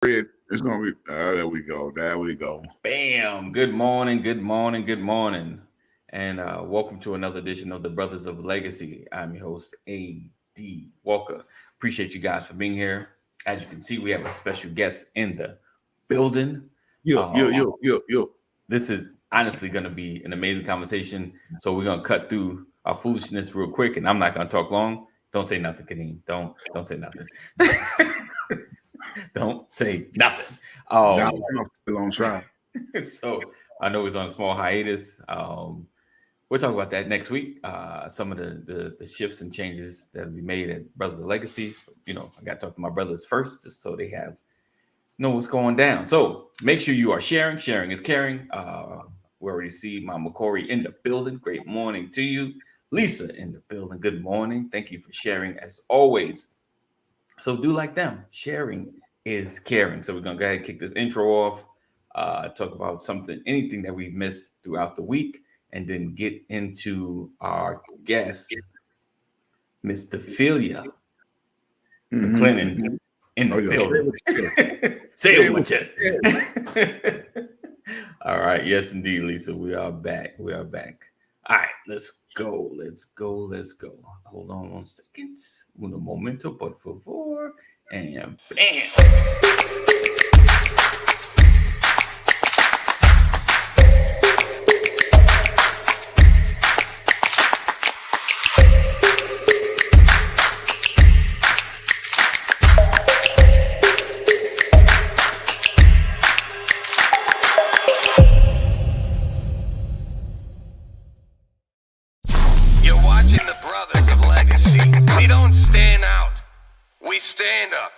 It's gonna be. There we go. There we go. Bam. Good morning. Good morning. Good morning. And welcome to another edition of the Brothers of Legacy. I'm your host, A.D. Walker. Appreciate you guys for being here. As you can see, we have a special guest in the building. Yo, yo, Uh, yo, yo, yo. this is honestly going to be an amazing conversation. So we're going to cut through our foolishness real quick, and I'm not going to talk long. Don't say nothing, Kadeem. Don't say nothing. Don't say nothing. Donald Um, Trump still on trial. so I know he's on a small hiatus. We'll talk about that next week. Some of the shifts and changes that will be made at Brothers of Legacy. I got to talk to my brothers first, just so they know what's going down. So make sure you are sharing. Sharing is caring. We already see Mama Corey in the building. Great morning to you, Lisa in the building. Good morning. Thank you for sharing as always. So do like them. Sharing is caring. So we're gonna go ahead and kick this intro off. Talk about anything that we've missed throughout the week, and then get into our guest, Miss Dephelia McClendon, in the building. Say it with chest. All right. Yes, indeed, Lisa. We are back. We are back. All right. Let's go. Let's go. Let's go. Hold on 1 second. Un momento, por favor. And bam. You're watching the Brothers of Legacy. We don't stand out. We stand up.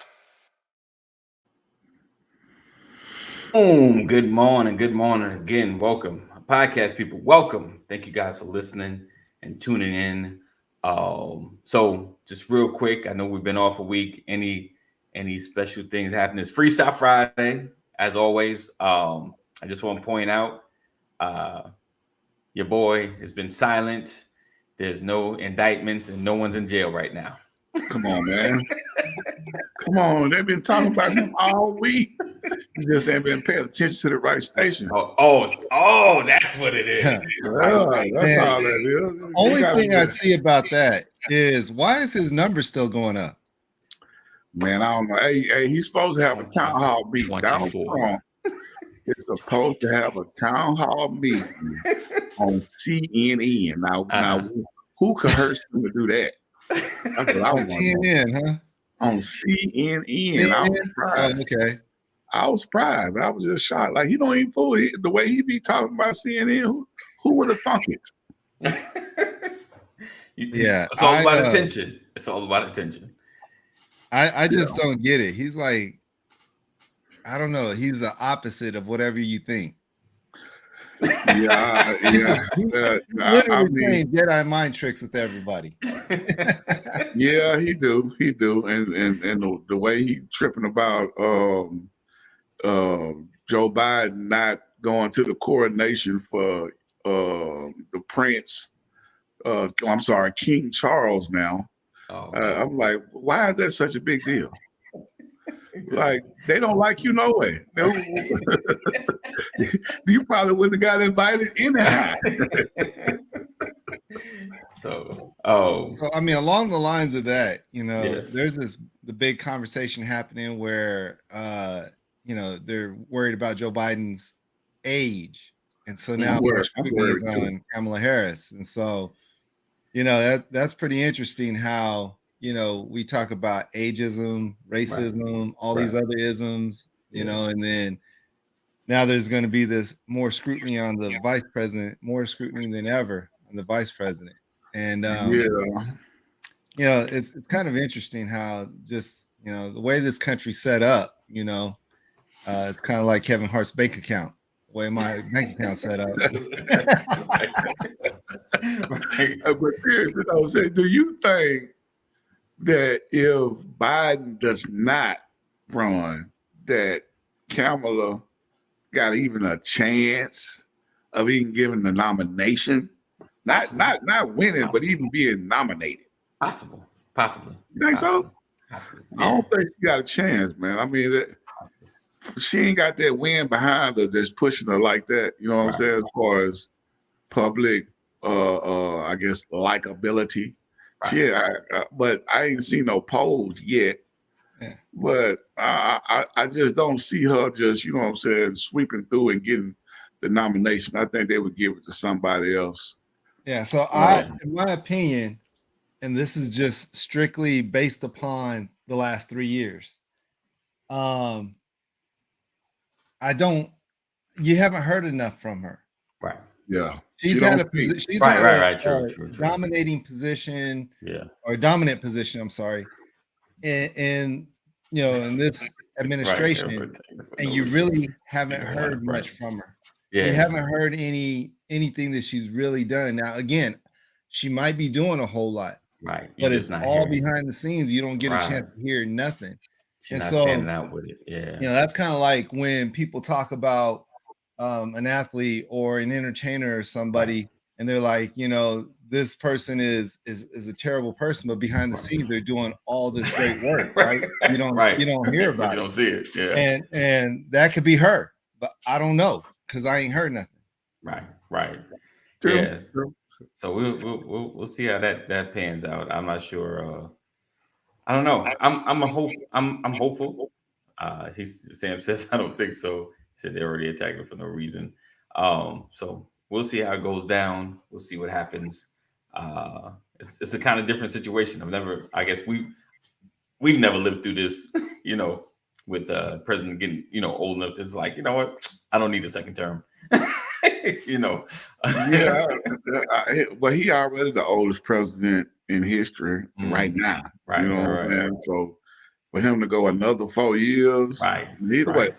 Boom. Good morning. Good morning again. Welcome. Podcast people, welcome. Thank you guys for listening and tuning in. So just real quick, I know we've been off a week. Any special things happening? It's Freestyle Friday, as always. I just want to point out your boy has been silent. There's no indictments and no one's in jail right now. Come on, man. Come on. They've been talking about him all week. You just ain't been paying attention to the right station. That's what it is. Yeah, that's all that is. Only thing I see about that is why is his number still going up? Man, I don't know. Hey, he's supposed to have a town hall meeting. Donald 24. Trump is supposed to have a town hall meeting on CNN. Now, who coerced him to do that? That's what I want to know. CNN, huh? On CNN. I was surprised. Oh, okay. I was surprised. I was just shocked. Like, he don't even fool. The way he be talking about CNN, who would have thunk it? Yeah, It's all about attention. It's all about attention. I just don't get it. He's like, I don't know. He's the opposite of whatever you think. Yeah. Literally playing Jedi mind tricks with everybody. Yeah, he do, and the way he tripping about Joe Biden not going to the coronation for the Prince. I'm sorry, King Charles. Now, I'm like, why is that such a big deal? Like, they don't like you no way. You probably wouldn't have got invited anyhow. So I mean, along the lines of that, there's the big conversation happening where they're worried about Joe Biden's age, and so now the scrutiny is on Kamala Harris, and so that's pretty interesting how we talk about ageism, racism, all these other isms, and then now there's going to be this more scrutiny on the vice president, more scrutiny than ever on the vice president. And it's kind of interesting how just the way this country's set up, it's kind of like Kevin Hart's bank account, the way my bank account set up. But seriously, do you think that if Biden does not run, that Kamala got even a chance of even giving the nomination? Not winning, but even being nominated. Possibly. You think so? Possibly. I don't think she got a chance, man. I mean, she ain't got that wind behind her that's pushing her like that. You know what I'm saying? As far as public, I guess likability. Right. But I ain't seen no polls yet. Yeah. But I just don't see her just, you know what I'm saying, sweeping through and getting the nomination. I think they would give it to somebody else. Yeah. So in my opinion, and this is just strictly based upon the last 3 years, you haven't heard enough from her. Right. Yeah. She's had a True. dominating position, Yeah. or dominant position, I'm sorry, in in this administration, and you really haven't heard much from her. Yeah. You haven't heard anything that she's really done. Now, again, she might be doing a whole lot, right? But it's all behind the scenes. You don't get a chance to hear nothing. She's not standing out with it. Yeah. That's kind of like when people talk about an athlete or an entertainer or somebody, and they're like, this person is a terrible person, but behind the scenes they're doing all this great work, right? You don't hear about it. You don't see it. Yeah. And that could be her, but I don't know because I ain't heard nothing. Right. Yes. So we'll see how that pans out. I'm not sure. I don't know. I'm hopeful. Sam says I don't think so. He said they already attacked her for no reason. So we'll see how it goes down. We'll see what happens. It's a kind of different situation. I guess we've never lived through this, with president getting, old enough to like, you know what, I don't need a second term. Yeah, but he already the oldest president in history right now. Right. Right. So for him to go another 4 years, what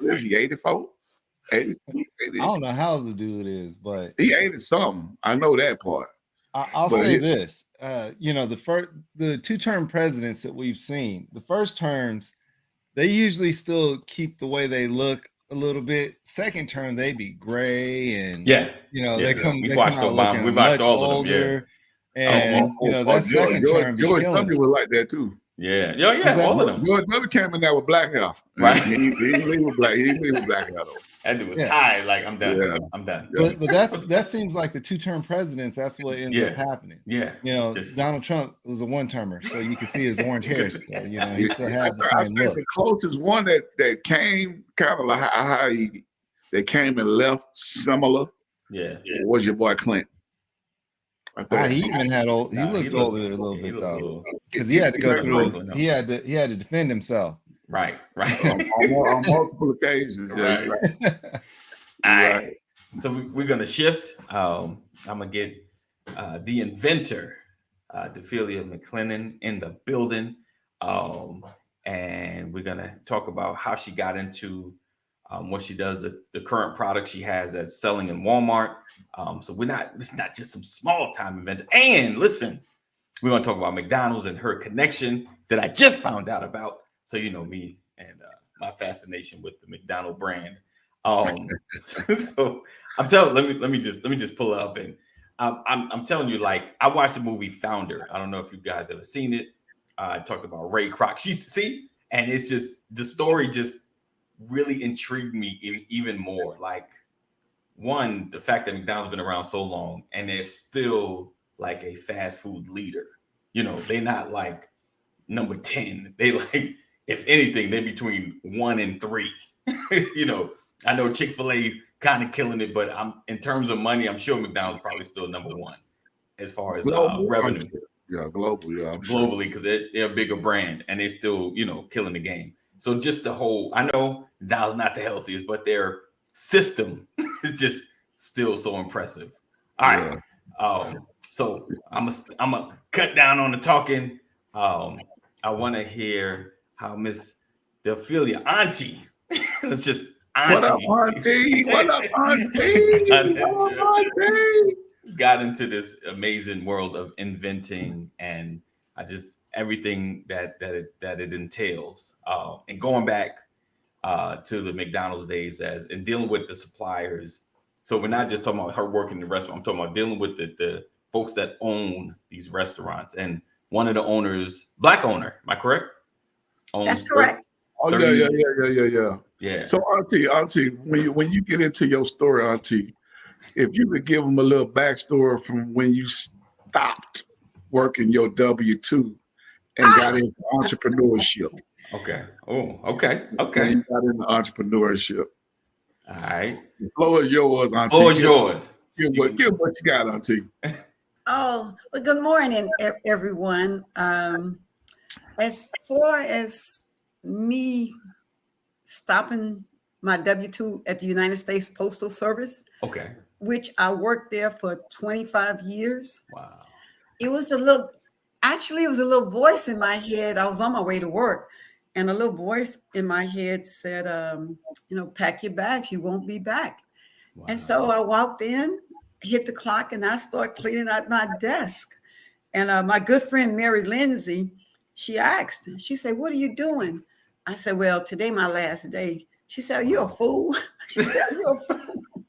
is he, 84? 80? I don't know how the dude is, but he 80 something. I know that part. I'll say this. The 2-term presidents that we've seen, the first terms, they usually still keep the way they look a little bit. Second term, they be gray and they come out looking much older. And that second term, George W was like that too. Yeah, all of them. George W came in there with black hair. Right. He didn't leave with black hair though. That dude was tired. Like, I'm done. Yeah. I'm done. But that seems like the 2-term presidents. That's what ends up happening. Yeah. Donald Trump was a 1-termer, so you can see his orange hair still. He still had the same look. The closest one that came kind of like how they came and left similar. Yeah. Was your boy Clinton. He even had old. He looked older a little bit though, because he had to go through. He had to defend himself. Right. on multiple occasions. Right. All right. So we're gonna shift. I'm gonna get the inventor, Dephelia McClendon, in the building, and we're gonna talk about how she got into what she does, the current product she has that's selling in Walmart. So it's not just some small time inventor. And listen, we're gonna talk about McDonald's and her connection that I just found out about. So me and my fascination with the McDonald brand. So I'm telling. Let me just pull it up, and I'm telling you, like, I watched the movie Founder. I don't know if you guys ever seen it. I talked about Ray Kroc. And it's just the story just really intrigued me even more. Like, one, the fact that McDonald's been around so long and they're still like a fast food leader. They're not like number 10. They like, if anything, they're between 1 and 3. I know Chick-fil-A kind of killing it, but in terms of money, I'm sure McDonald's probably still number 1 as far as revenue. Yeah, globally. Yeah, globally, because they're a bigger brand and they're still, killing the game. So just the whole, I know McDonald's not the healthiest, but their system is just still so impressive. All right. So I'm gonna cut down on the talking. I want to hear how Miss Dephelia, Auntie, let's just Auntie. What up, Auntie? What up, Auntie? Got into this amazing world of inventing and everything that it entails, and going back to the McDonald's days and dealing with the suppliers. So we're not just talking about her working in the restaurant. I'm talking about dealing with the folks that own these restaurants. And one of the owners, Black owner, am I correct? That's correct. Oh 30, yeah. So Auntie, when you get into your story, Auntie, if you could give them a little backstory from when you stopped working your W-2 and got into entrepreneurship. Okay. Oh, okay. When Okay. you got into entrepreneurship. All right. The floor is yours, Auntie. Floor is yours. Give what you got, Auntie. Oh, well, good morning, everyone. As far as me stopping my W-2 at the United States Postal Service, Okay. which I worked there for 25 years, Wow. it was a little voice in my head. I was on my way to work, and a little voice in my head said, pack your bags, you won't be back. Wow. And so I walked in, hit the clock, and I started cleaning out my desk. And my good friend, Mary Lindsay, she said, what are you doing? I said, well, today my last day. She said, are you a fool? She said, are you a fool?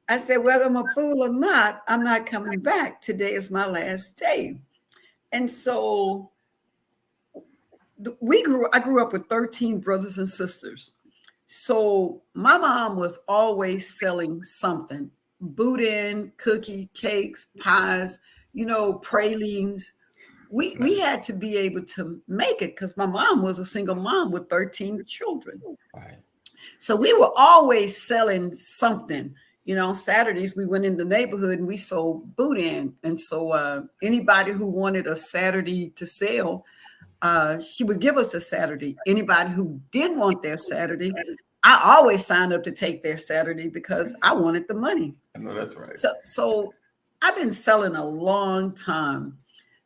I said, whether I'm a fool or not, I'm not coming back. Today is my last day. And so I grew up with 13 brothers and sisters. So my mom was always selling something: boudin, cookie, cakes, pies, pralines. We had to be able to make it because my mom was a single mom with 13 children. Right. So we were always selling something. On Saturdays, we went in the neighborhood and we sold boudin. And so anybody who wanted a Saturday to sell, she would give us a Saturday. Anybody who didn't want their Saturday, I always signed up to take their Saturday because I wanted the money. I know that's right. So I've been selling a long time.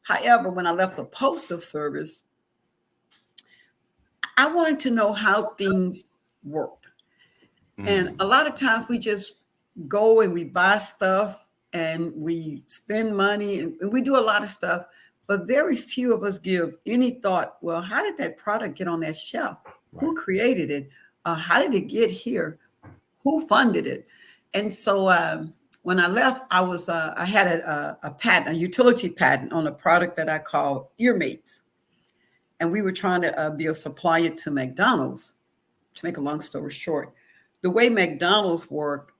However, when I left the Postal Service, I wanted to know how things worked. And a lot of times we just go and we buy stuff and we spend money and we do a lot of stuff, but very few of us give any thought, well, how did that product get on that shelf? Right. Who created it? How did it get here? Who funded it? And so when I left, I had a patent, a utility patent on a product that I call earmates. And we were trying to be a supplier to McDonald's. To make a long story short, the way McDonald's work,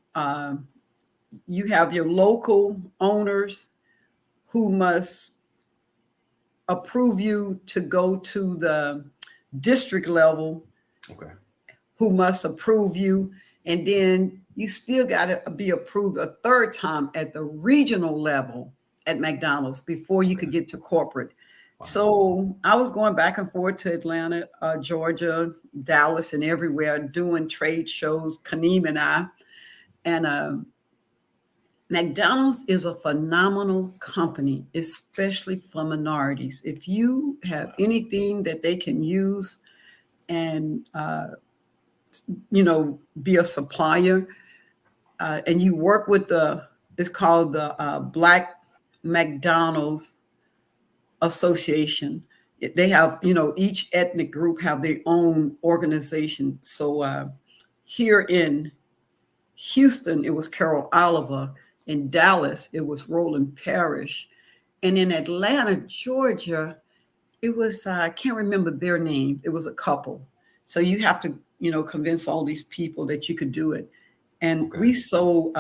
you have your local owners who must approve you to go to the district level, okay, who must approve you. And then you still got to be approved a third time at the regional level at McDonald's before you could get to corporate. Wow. So I was going back and forth to Atlanta, Georgia, Dallas, and everywhere doing trade shows, Kaneem and I. And McDonald's is a phenomenal company, especially for minorities. If you have anything that they can use and, be a supplier, and you work with it's called the Black McDonald's Association. They have, each ethnic group have their own organization. So here in Houston, it was Carol Oliver. In Dallas, it was Roland Parrish. And in Atlanta, Georgia, it was, I can't remember their name. It was a couple. So you have to, convince all these people that you could do it. And we sold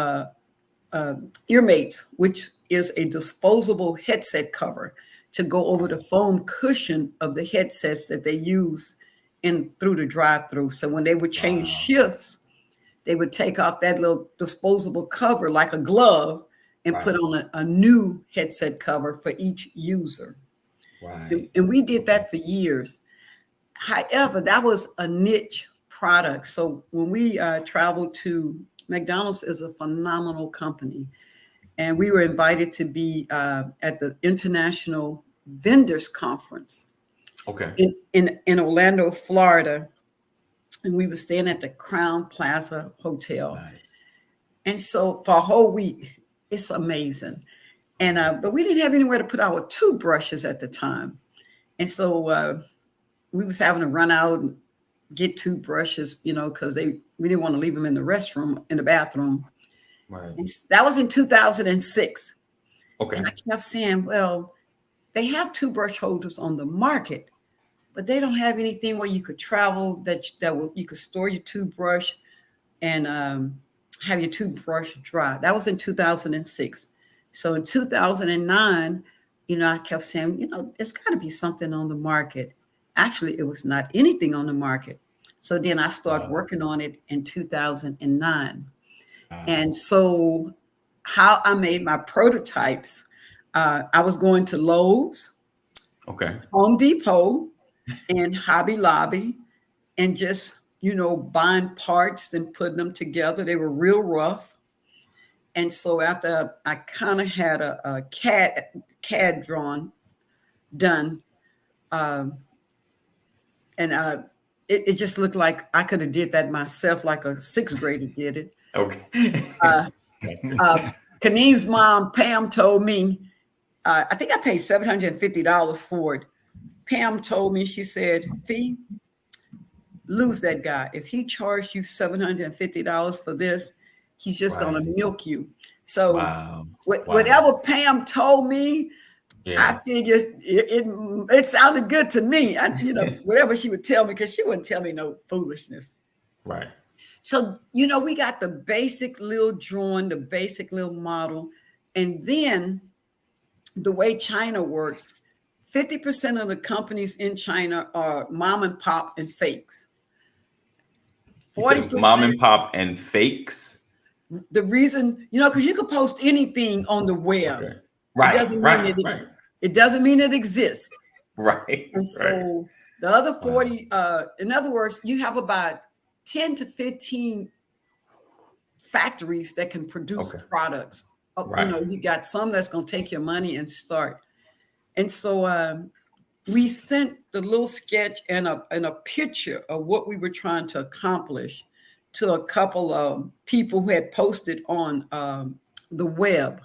earmates, which is a disposable headset cover to go over the foam cushion of the headsets that they use through the drive-through. So when they would change shifts, they would take off that little disposable cover like a glove and put on a new headset cover for each user. Right. And we did that for years. However, that was a niche product. So when we traveled to McDonald's, is a phenomenal company. And we were invited to be at the International Vendors Conference in Orlando, Florida. And we were staying at the Crown Plaza Hotel. Nice. And so for a whole week, it's amazing. And but we didn't have anywhere to put our toothbrushes at the time. And so we was having to run out and get toothbrushes, because we didn't want to leave them in the bathroom. Right. And that was in 2006. Okay. And I kept saying, well, they have toothbrush holders on the market, but they don't have anything where you could travel you could store your toothbrush and have your toothbrush dry. That was in 2006. So in 2009, I kept saying, it's got to be something on the market. Actually, it was not anything on the market. So then I started working on it in 2009. And so how I made my prototypes, I was going to Lowe's, Home Depot, and Hobby Lobby, and just, buying parts and putting them together. They were real rough. And so after I kind of had a CAD drawing done, it just looked like I could have did that myself, like a sixth grader did it. Kaneem's mom, Pam, told me, I think I paid $750 for it. Pam told me, she said, Fee, lose that guy. If he charged you $750 for this, he's just going to milk you. So whatever Pam told me, I figured it sounded good to me. Whatever she would tell me, because she wouldn't tell me no foolishness. Right. So, we got the basic little drawing, the basic little model. And then the way China works, 50% of the companies in China are mom and pop and fakes. 40% mom and pop and fakes. The reason, because you can post anything on the web. Okay. Right. It doesn't mean it exists. Right. And so the other 40, in other words, you have about 10 to 15 factories that can produce products. You got some that's going to take your money and start. And so we sent the little sketch and a picture of what we were trying to accomplish to a couple of people who had posted on the web.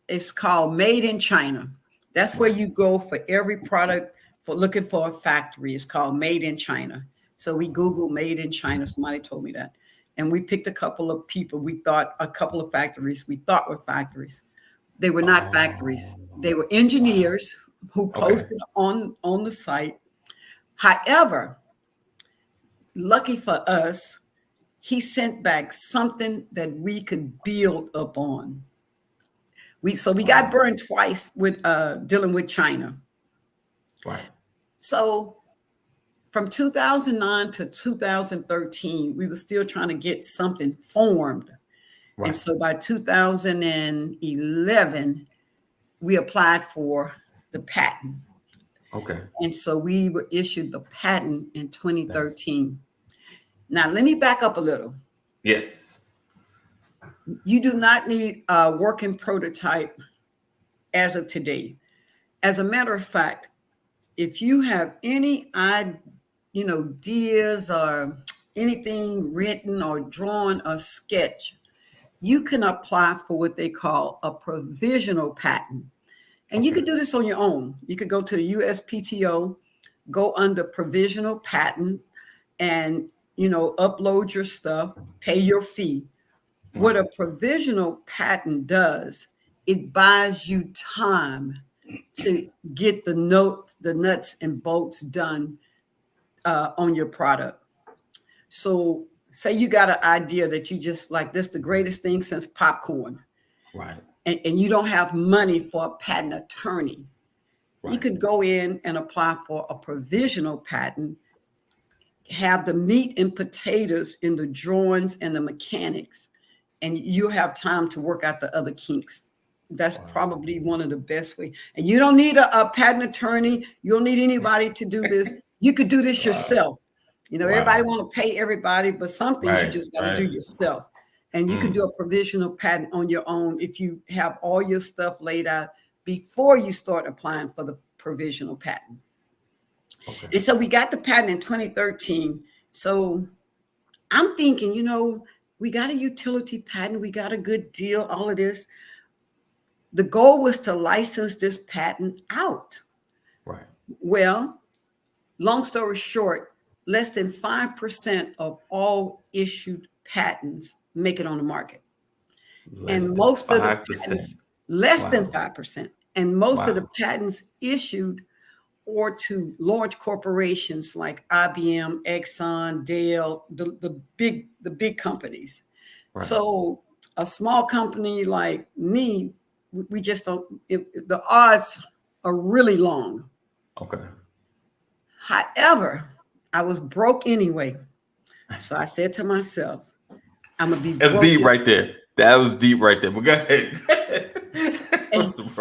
It's called Made in China. That's where you go for every product for looking for a factory. It's called Made in China. So we Googled Made in China. Somebody told me that. And we picked a couple of people. A couple of factories we thought were factories. They were not factories. They were engineers who posted on the site. However, lucky for us, he sent back something that we could build upon. We got burned twice with dealing with China. Right. So from 2009 to 2013, we were still trying to get something formed. Right. And so by 2011, we applied for the patent. Okay. And so we were issued the patent in 2013. Nice. Now, let me back up a little. Yes. You do not need a working prototype as of today. As a matter of fact, if you have any ideas or anything written or drawn or sketch, you can apply for what they call a provisional patent. And you can do this on your own. You could go to the USPTO, go under provisional patent, and upload your stuff, pay your fee. What a provisional patent does, it buys you time to get the nuts and bolts done on your product. So say you got an idea that you just like, this the greatest thing since popcorn. Right. And you don't have money for a patent attorney. Right. You could go in and apply for a provisional patent, have the meat and potatoes in the drawings and the mechanics, and you have time to work out the other kinks. That's probably one of the best ways. And you don't need a patent attorney. You don't need anybody to do this. You could do this yourself. Everybody want to pay everybody, but some things you just got to do yourself. And you can do a provisional patent on your own if you have all your stuff laid out before you start applying for the provisional patent. Okay. And so we got the patent in 2013. So I'm thinking, we got a utility patent. We got a good deal, all of this. The goal was to license this patent out. Right. Well, long story short, less than 5% of all issued patents make it on the market. Less than 5%. And most of the patents issued or to large corporations like IBM, Exxon, Dell, the big companies. Right. So a small company like me, we just don't. The odds are really long. Okay. However, I was broke anyway, so I said to myself, "I'm gonna be That's broke." deep right there. That was deep right there. But go ahead.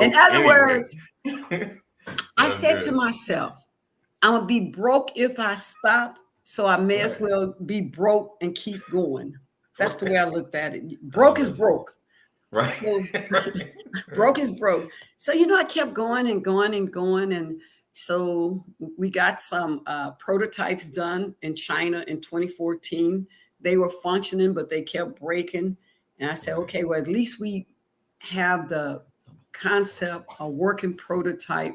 In other words, I That's said to good. myself, I'm gonna be broke if I stop, so I may as Right. well be broke and keep going. That's the way I looked at it. I Broke love is it. broke. Right. So Right. broke is broke. So I kept going and going and going, and so we got some prototypes done in China in 2014. They were functioning, but they kept breaking. And I said, Right. okay, well, at least we have the concept, a working prototype,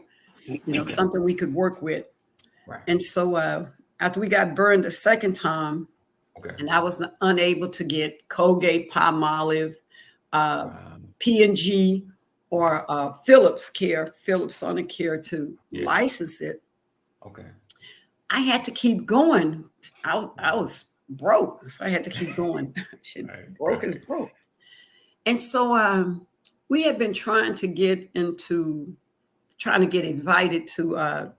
something we could work with. Right. And so after we got burned the second time, Okay. and I was unable to get Colgate, Palmolive, Wow. P&G, or Philips Sonicare to Yeah. license it, Okay. I had to keep going. I was broke, so I had to keep going. Shit, Right. broke is broke. And so we had been trying to get invited to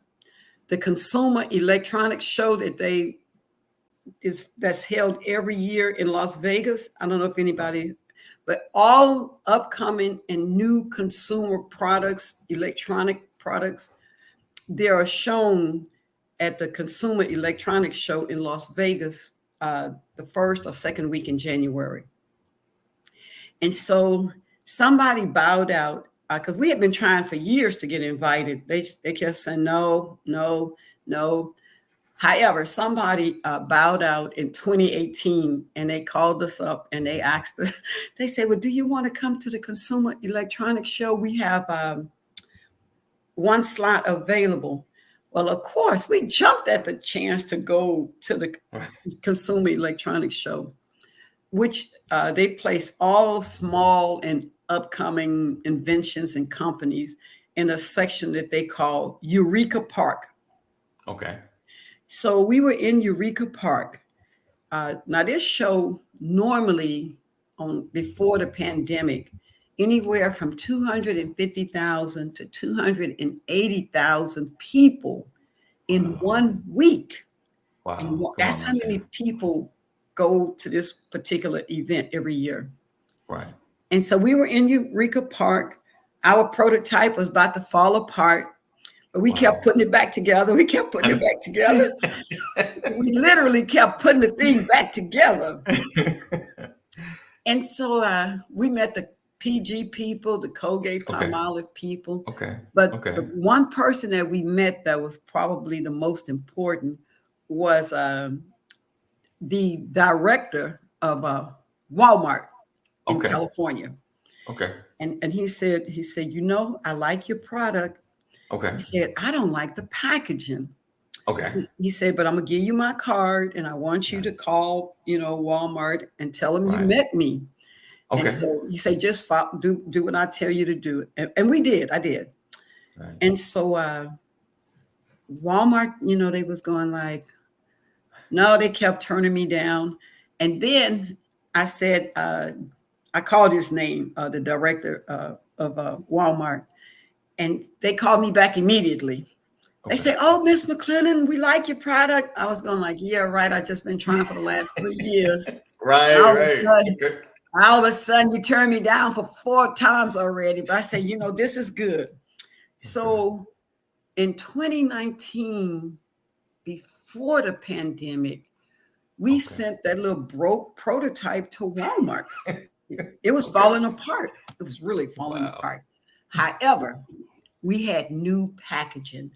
the Consumer Electronics Show that's held every year in Las Vegas. I don't know if anybody, but all upcoming and new consumer products, electronic products, they are shown at the Consumer Electronics Show in Las Vegas the first or second week in January. And so somebody bowed out because we had been trying for years to get invited. They kept saying no, no, no. However, somebody bowed out in 2018, and they called us up and they asked us, they said, well, do you want to come to the Consumer Electronics Show? We have one slot available. Well, of course, we jumped at the chance to go to the Consumer Electronics Show, which they place all small and upcoming inventions and companies in a section that they call Eureka Park. Okay. So we were in Eureka Park. Now this show normally before the pandemic, anywhere from 250,000 to 280,000 people in 1 week. Wow. And that's how many people go to this particular event every year. Right. And so we were in Eureka Park. Our prototype was about to fall apart, but we kept putting it back together. We kept putting it back together. We literally kept putting the thing back together. And so we met the PG people, the Colgate Palmolive people. Okay. But the one person that we met that was probably the most important was the director of Walmart in California. Okay. And he said, I like your product. Okay. He said, I don't like the packaging. Okay. He said, but I'm gonna give you my card and I want you to call, Walmart and tell them you met me. Okay. And so he said, just do what I tell you to do. And we did. I did. Right. And so Walmart, they was going like, no, they kept turning me down. And then I said, I called his name, the director of Walmart, and they called me back immediately. They say, oh, Miss McClendon, we like your product. I was going like, yeah, right. I just been trying for the last 3 years. Right. All of a sudden, you turn me down for 4 times already. But I say, this is good. So in 2019, before the pandemic, we sent that little broke prototype to Walmart. It was falling apart. It was really falling apart. However, we had new packaging.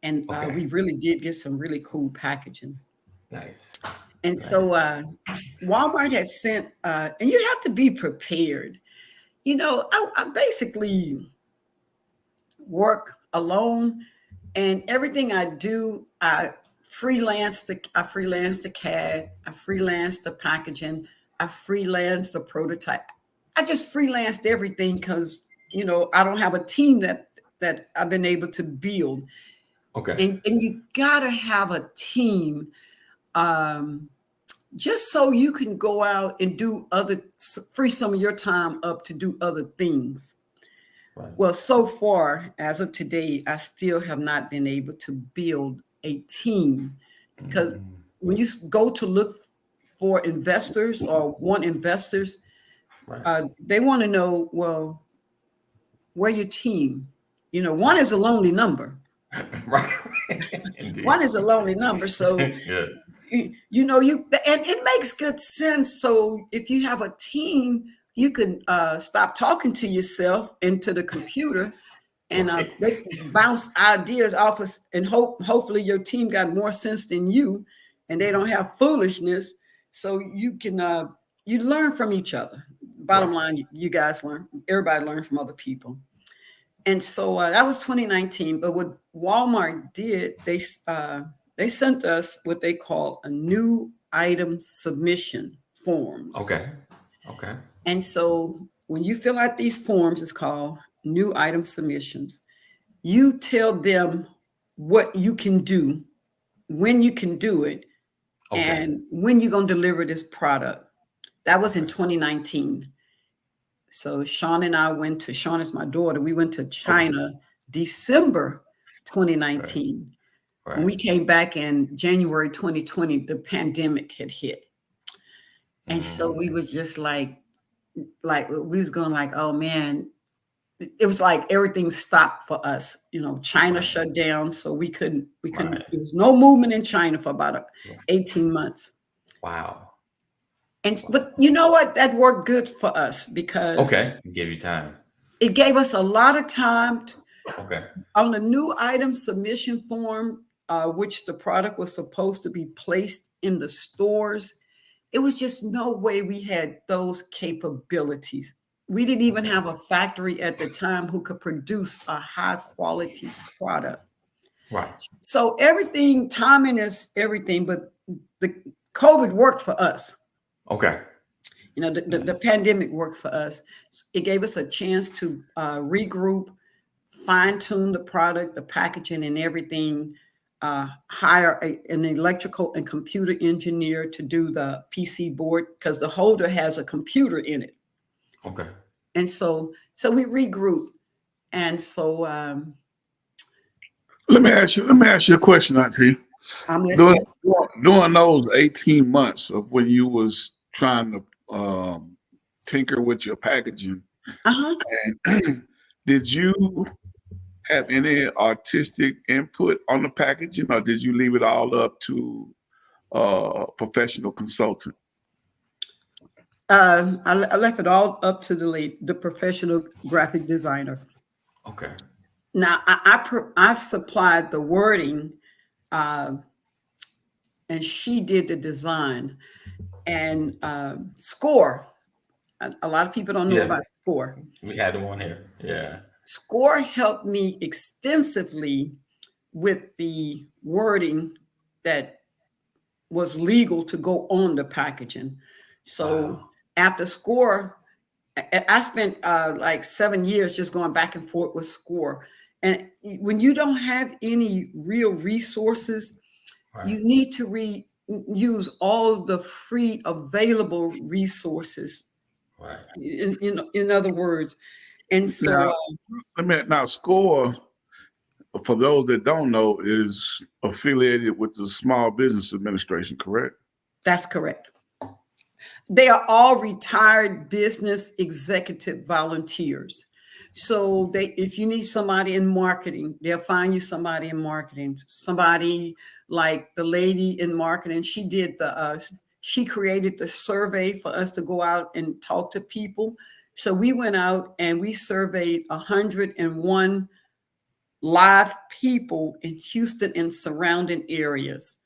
And we really did get some really cool packaging. Nice. And so Walmart has sent, and you have to be prepared. I basically work alone, and everything I do, I freelance the CAD, I freelance the packaging, I freelance the prototype. I just freelanced everything because, I don't have a team that I've been able to build. Okay. And you gotta have a team, just so you can go out and free some of your time up to do other things. Right. Well, so far as of today, I still have not been able to build a team, because when you go to look for investors or want investors, Right. they want to know, well, where your team? One is a lonely number. Right. Indeed. One is a lonely number. So, Yeah. and it makes good sense. So if you have a team, you can stop talking to yourself and to the computer, and Right. they can bounce ideas off us, and hopefully your team got more sense than you, and they don't have foolishness. So you can you learn from each other. Bottom line, you guys learn. Everybody learn from other people. And so that was 2019. But what Walmart did, they sent us what they call a new item submission forms. Okay. Okay. And so when you fill out these forms, it's called new item submissions. You tell them what you can do, when you can do it, and when you're going to deliver this product. That was in 2019. So Sean and I Sean is my daughter. We went to China December 2019. Right. When we came back in January 2020, the pandemic had hit. And so we was just like we was going like, oh man, it was like everything stopped for us. China shut down. So we couldn't, there was no movement in China for about 18 months. Wow. But you know what? That worked good for us because it gave you time. It gave us a lot of time Okay. On the new item submission form, which the product was supposed to be placed in the stores. It was just no way we had those capabilities. We didn't even have a factory at the time who could produce a high quality product. Right. So timing is everything, but the COVID worked for us. Okay. The pandemic worked for us. It gave us a chance to regroup, fine tune the product, the packaging and everything, hire an electrical and computer engineer to do the PC board because the holder has a computer in it. Okay. And so we regrouped. And so let me ask you a question, Auntie. During those 18 months of when you was trying to tinker with your packaging, and did you have any artistic input on the packaging, or did you leave it all up to a professional consultant? I left it all up to the professional graphic designer. Okay. Now I've supplied the wording, and she did the design. And Score, a lot of people don't know about Score. We had them on here. Yeah. Score helped me extensively with the wording that was legal to go on the packaging. So after Score, I spent like 7 years just going back and forth with Score. And when you don't have any real resources, you need to use all the free available resources. Right. In other words. And so now Score, for those that don't know, is affiliated with the Small Business Administration, correct? That's correct. They are all retired business executive volunteers. So if you need somebody in marketing, they'll find you somebody in marketing. Somebody like the lady in marketing, she created the survey for us to go out and talk to people. So we went out and we surveyed 101 live people in Houston and surrounding areas.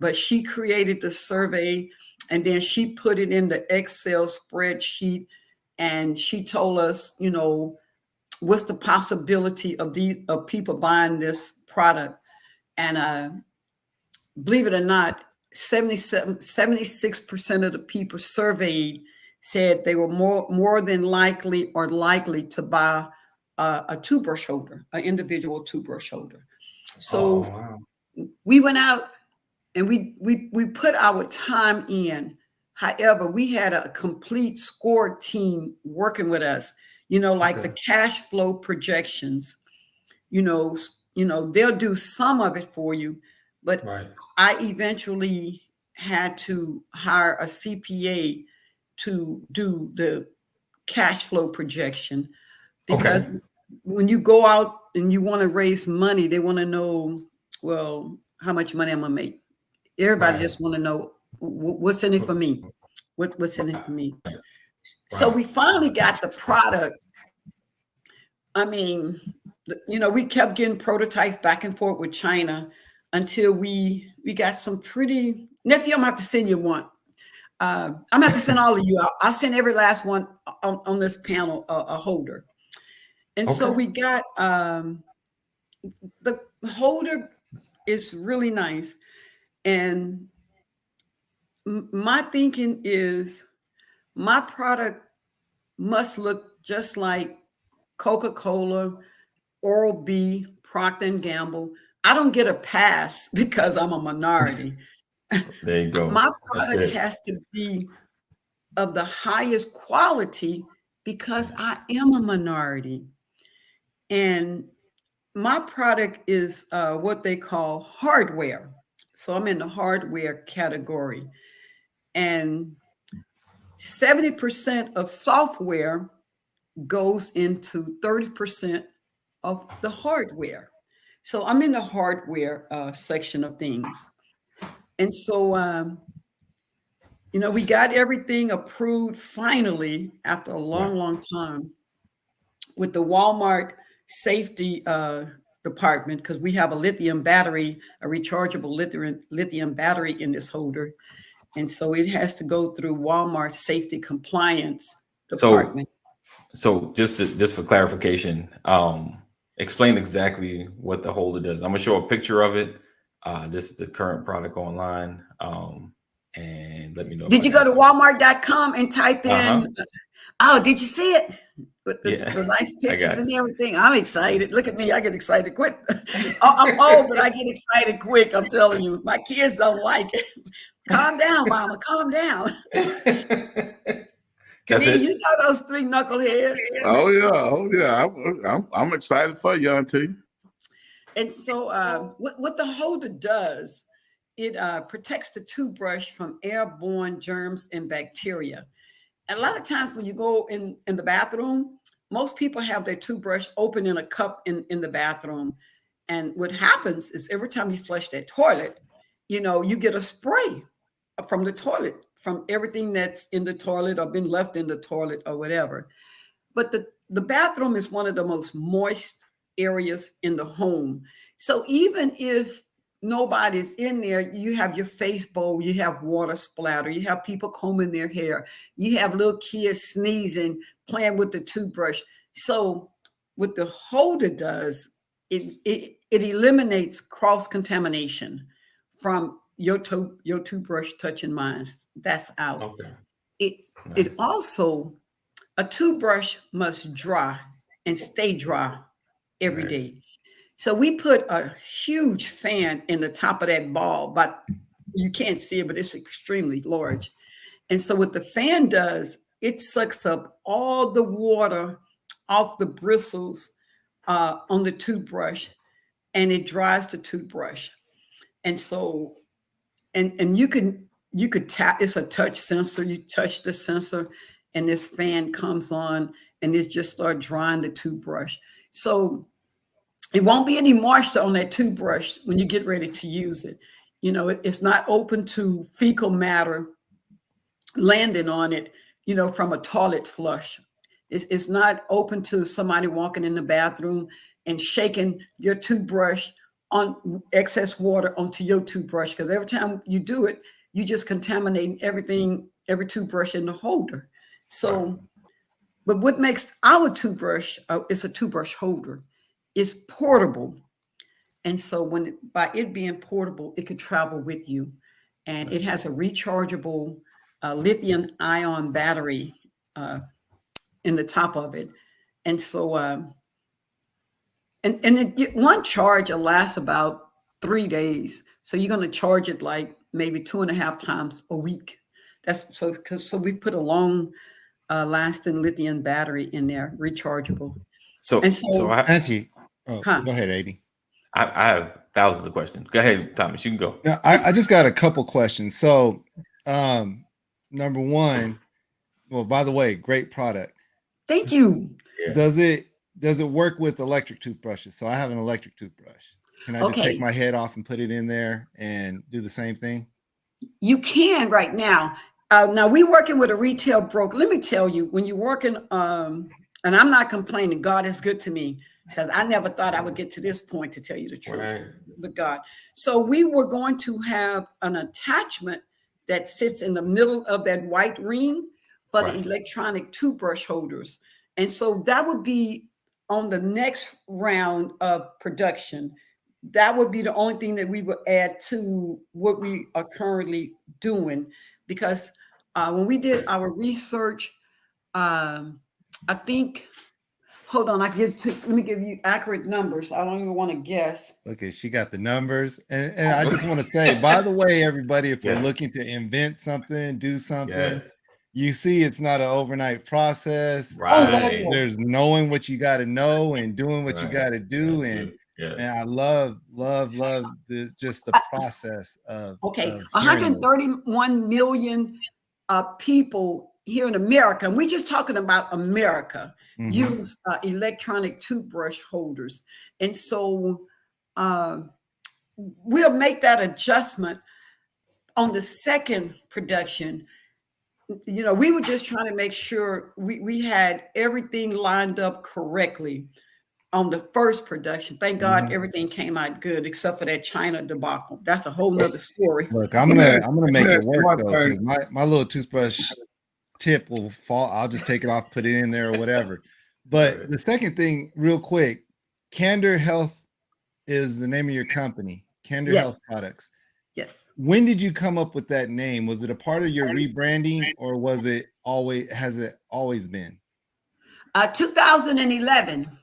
But she created the survey and then she put it in the Excel spreadsheet, and she told us, what's the possibility of people buying this product. And believe it or not, 76% of the people surveyed said they were more than likely to buy a toothbrush holder, an individual toothbrush holder. So wow. we went out and we put our time in. However, we had a complete score team working with us, like the cash flow projections, they'll do some of it for you, but Right. I eventually had to hire a CPA to do the cash flow projection, because when you go out and you want to raise money, they want to know, well, how much money I'm gonna make. Everybody just want to know what's in it for me. What's in it for me. So we finally got the product. I mean, we kept getting prototypes back and forth with China until we got some pretty. Nephew, I'm gonna have to send you one. I'm gonna have to send all of you out. I'll send every last one on this panel a holder. And so we got the holder is really nice. And my thinking is my product must look just like Coca-Cola, Oral-B, Procter & Gamble. I don't get a pass because I'm a minority. There you go. My product has to be of the highest quality because I am a minority. And my product is what they call hardware. So I'm in the hardware category. And 70% of software goes into 30% of the hardware. So I'm in the hardware section of things. And so, we got everything approved finally after a long, long time with the Walmart safety department, because we have a lithium battery, a rechargeable lithium battery in this holder. And so it has to go through Walmart safety compliance department. So just for clarification, explain exactly what the holder does. I'm gonna show a picture of it. This is the current product online. And let me know. Did you go to Walmart.com and type in? Oh, did you see it? With the nice pictures and everything. I'm excited. Look at me. I get excited quick. I'm old, but I get excited quick. I'm telling you, my kids don't like it. Calm down, mama. Calm down. That's it. You know those three knuckleheads. Oh yeah. I'm excited for you, Auntie. And so, what the holder does, it protects the toothbrush from airborne germs and bacteria. And a lot of times when you go in the bathroom, most people have their toothbrush open in a cup in the bathroom. And what happens is every time you flush that toilet, you get a spray from the toilet, from everything that's in the toilet or been left in the toilet or whatever. But the bathroom is one of the most moist areas in the home. So even if nobody's in there, you have your face bowl, you have water splatter, you have people combing their hair, you have little kids sneezing, playing with the toothbrush. So what the holder does, it eliminates cross-contamination from your toothbrush touching mine. That's out. Okay. It also, a toothbrush must dry and stay dry every day. So we put a huge fan in the top of that ball, but you can't see it, but it's extremely large. And so what the fan does, it sucks up all the water off the bristles on the toothbrush, and it dries the toothbrush. And so, and you could tap, it's a touch sensor. You touch the sensor and this fan comes on and it just starts drying the toothbrush. So it won't be any moisture on that toothbrush when you get ready to use it. It's not open to fecal matter landing on it, from a toilet flush. It's not open to somebody walking in the bathroom and shaking your toothbrush on excess water onto your toothbrush, because every time you do it, you just contaminate everything, every toothbrush in the holder. So, but what makes our toothbrush, it's a toothbrush holder, is portable. And so by it being portable, it could travel with you. And it has a rechargeable lithium ion battery in the top of it. And so one charge will last about 3 days. So you're going to charge it like maybe 2.5 times a week. That's so we put a long lasting lithium battery in there, rechargeable. So Auntie, go ahead, AD. I have thousands of questions. Go ahead, Thomas. You can go. Now, I just got a couple questions. So, number one, well, by the way, great product. Thank you. Yeah. Does it work with electric toothbrushes? So I have an electric toothbrush. Can I just take my head off and put it in there and do the same thing? You can right now. Now we're working with a retail broker. Let me tell you, when you're working, and I'm not complaining, God is good to me, because I never thought I would get to this point, to tell you the truth. Right. But God. So we were going to have an attachment that sits in the middle of that white ring for the electronic toothbrush holders. And so that would be on the next round of production. That would be the only thing that we would add to what we are currently doing. Because when we did our research, I think, hold on, let me give you accurate numbers. I don't even want to guess. Okay, she got the numbers. And I just want to say, by the way, everybody, if you're looking to invent something, do something, you see it's not an overnight process. Right. There's knowing what you got to know and doing what you got to do. And I love this, just the process of 131 million people here in America, and we're just talking about America, use electronic toothbrush holders. And so we'll make that adjustment on the second production. You know, we were just trying to make sure we had everything lined up correctly on the first production. Thank God everything came out good, except for that China debacle. That's a whole nother story. Look, I'm gonna make it work though, because my little toothbrush tip will fall. I'll just take it off, put it in there or whatever. But the second thing, real quick, Candor Health is the name of your company, Candor Health Products. Yes. When did you come up with that name? Was it a part of your rebranding, or has it always been? 2011.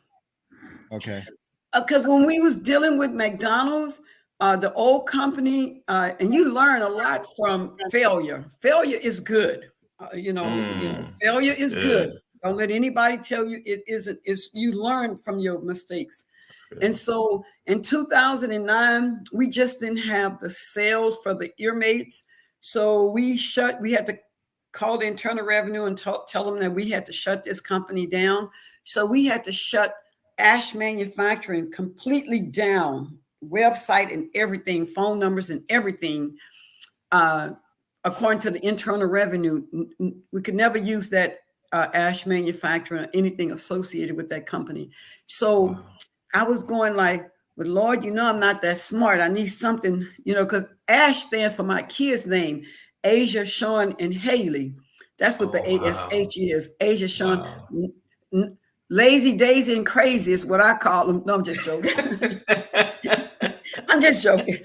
Okay. Because when we was dealing with McDonald's, the old company, and you learn a lot from failure. Failure is good. Failure is good. Don't let anybody tell you it isn't. You learn from your mistakes. And so in 2009, we just didn't have the sales for the earmates. So we had to call the Internal Revenue and tell them that we had to shut this company down. So we had to shut Ash Manufacturing completely down, website and everything, phone numbers and everything. According to the Internal Revenue, we could never use that Ash Manufacturing or anything associated with that company. So I was going like, but Lord, I'm not that smart. I need something, because Ash stands for my kids' name, Asia, Sean, and Haley. That's what the ASH is. Asia, Sean, Lazy, Daisy, and Crazy is what I call them. No, I'm just joking. I'm just joking.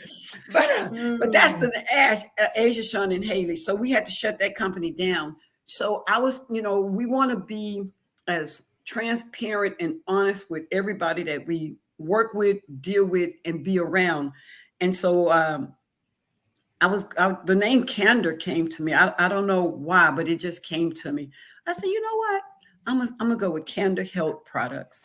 But that's the Ash, Asia, Sean, and Haley. So we had to shut that company down. So I was, we want to be as transparent and honest with everybody that we work with, deal with, and be around. And so the name Candor came to me. I don't know why, but it just came to me. I said, you know what? I'm gonna go with Candor Health Products.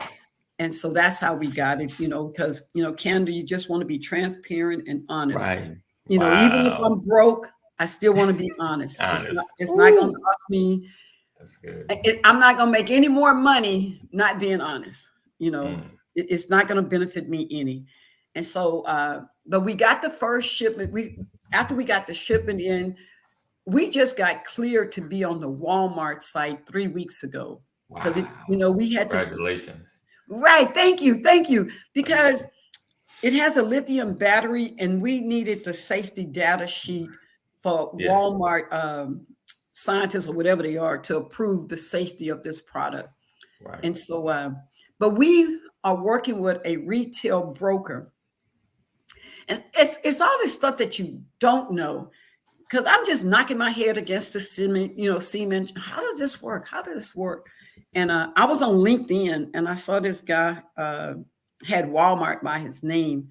And so that's how we got it, because, Candor, you just want to be transparent and honest. Right. Even if I'm broke, I still want to be honest. It's not going to cost me. That's good. I'm not going to make any more money not being honest. It's not going to benefit me any. And so, but we got the first shipment. After we got the shipment in, we just got cleared to be on the Walmart site 3 weeks ago. Because we had Congratulations. Right. Thank you. Because it has a lithium battery, and we needed the safety data sheet for Walmart scientists or whatever they are to approve the safety of this product. Right. And so, but we are working with a retail broker. And it's all this stuff that you don't know, because I'm just knocking my head against the cement. How does this work? And I was on LinkedIn, and I saw this guy, had Walmart by his name,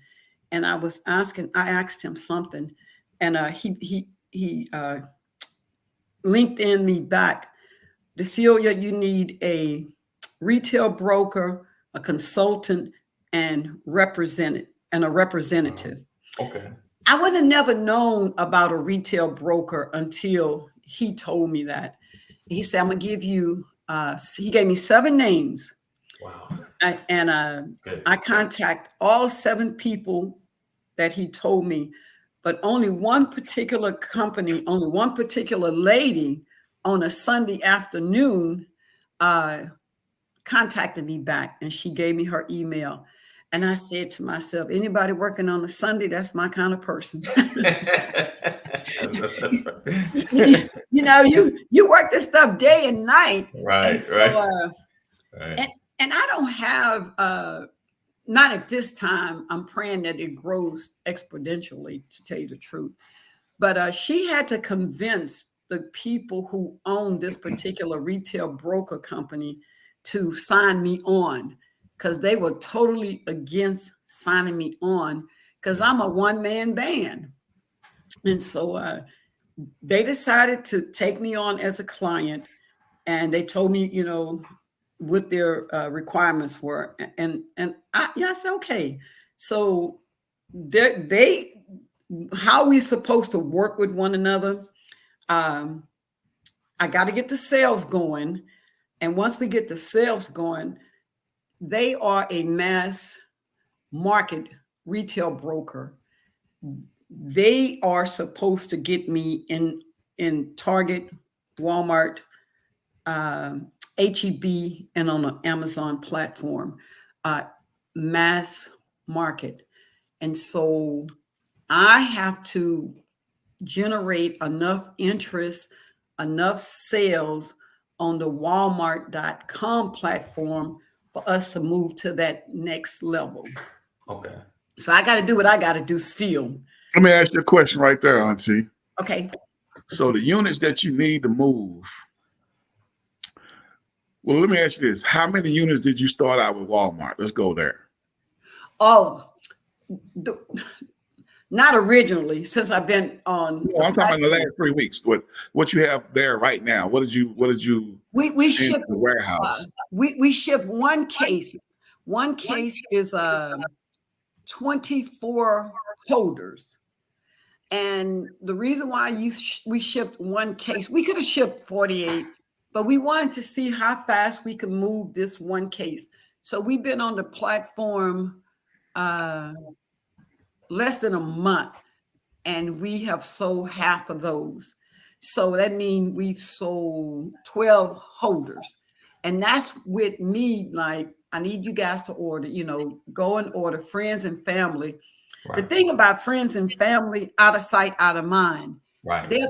and I asked him something, and he LinkedIn me back. Dephelia, you need a retail broker, a consultant, and a representative. Okay. I would have never known about a retail broker until he told me that. He said, I'm gonna give you, he gave me 7 names. Wow. I contact all 7 people that he told me, but only one particular company, only one particular lady on a Sunday afternoon contacted me back, and she gave me her email. And I said to myself, anybody working on a Sunday, that's my kind of person. You know, you work this stuff day and night. Right, and so, right. And I don't have, not at this time, I'm praying that it grows exponentially, to tell you the truth. But she had to convince the people who own this particular retail broker company to sign me on, because they were totally against signing me on, because I'm a one-man band. And so they decided to take me on as a client, and they told me, you know, what their requirements were. And I said, okay. So how we supposed to work with one another. I got to get the sales going. And once we get the sales going, they are a mass market retail broker. They are supposed to get me in Target, Walmart, HEB, and on the Amazon platform, mass market. And so I have to generate enough interest, enough sales on the Walmart.com platform for us to move to that next level. Okay. So I got to do what I got to do still. Let me ask you a question right there, Auntie. Okay. So the units that you need to move, well, let me ask you this. How many units did you start out with Walmart? Let's go there. Oh, not originally, since I've been on. No, I'm talking about in the last 3 weeks. What you have there right now? What did you we send ship to the warehouse? We ship one case. One case is 24 holders. And the reason why we shipped one case, we could have shipped 48, but we wanted to see how fast we could move this one case. So we've been on the platform less than a month, and we have sold half of those. So that means we've sold 12 holders. And that's with me, like, I need you guys to order, you know, go and order, friends and family. Right. The thing about friends and family, out of sight, out of mind. Right. They're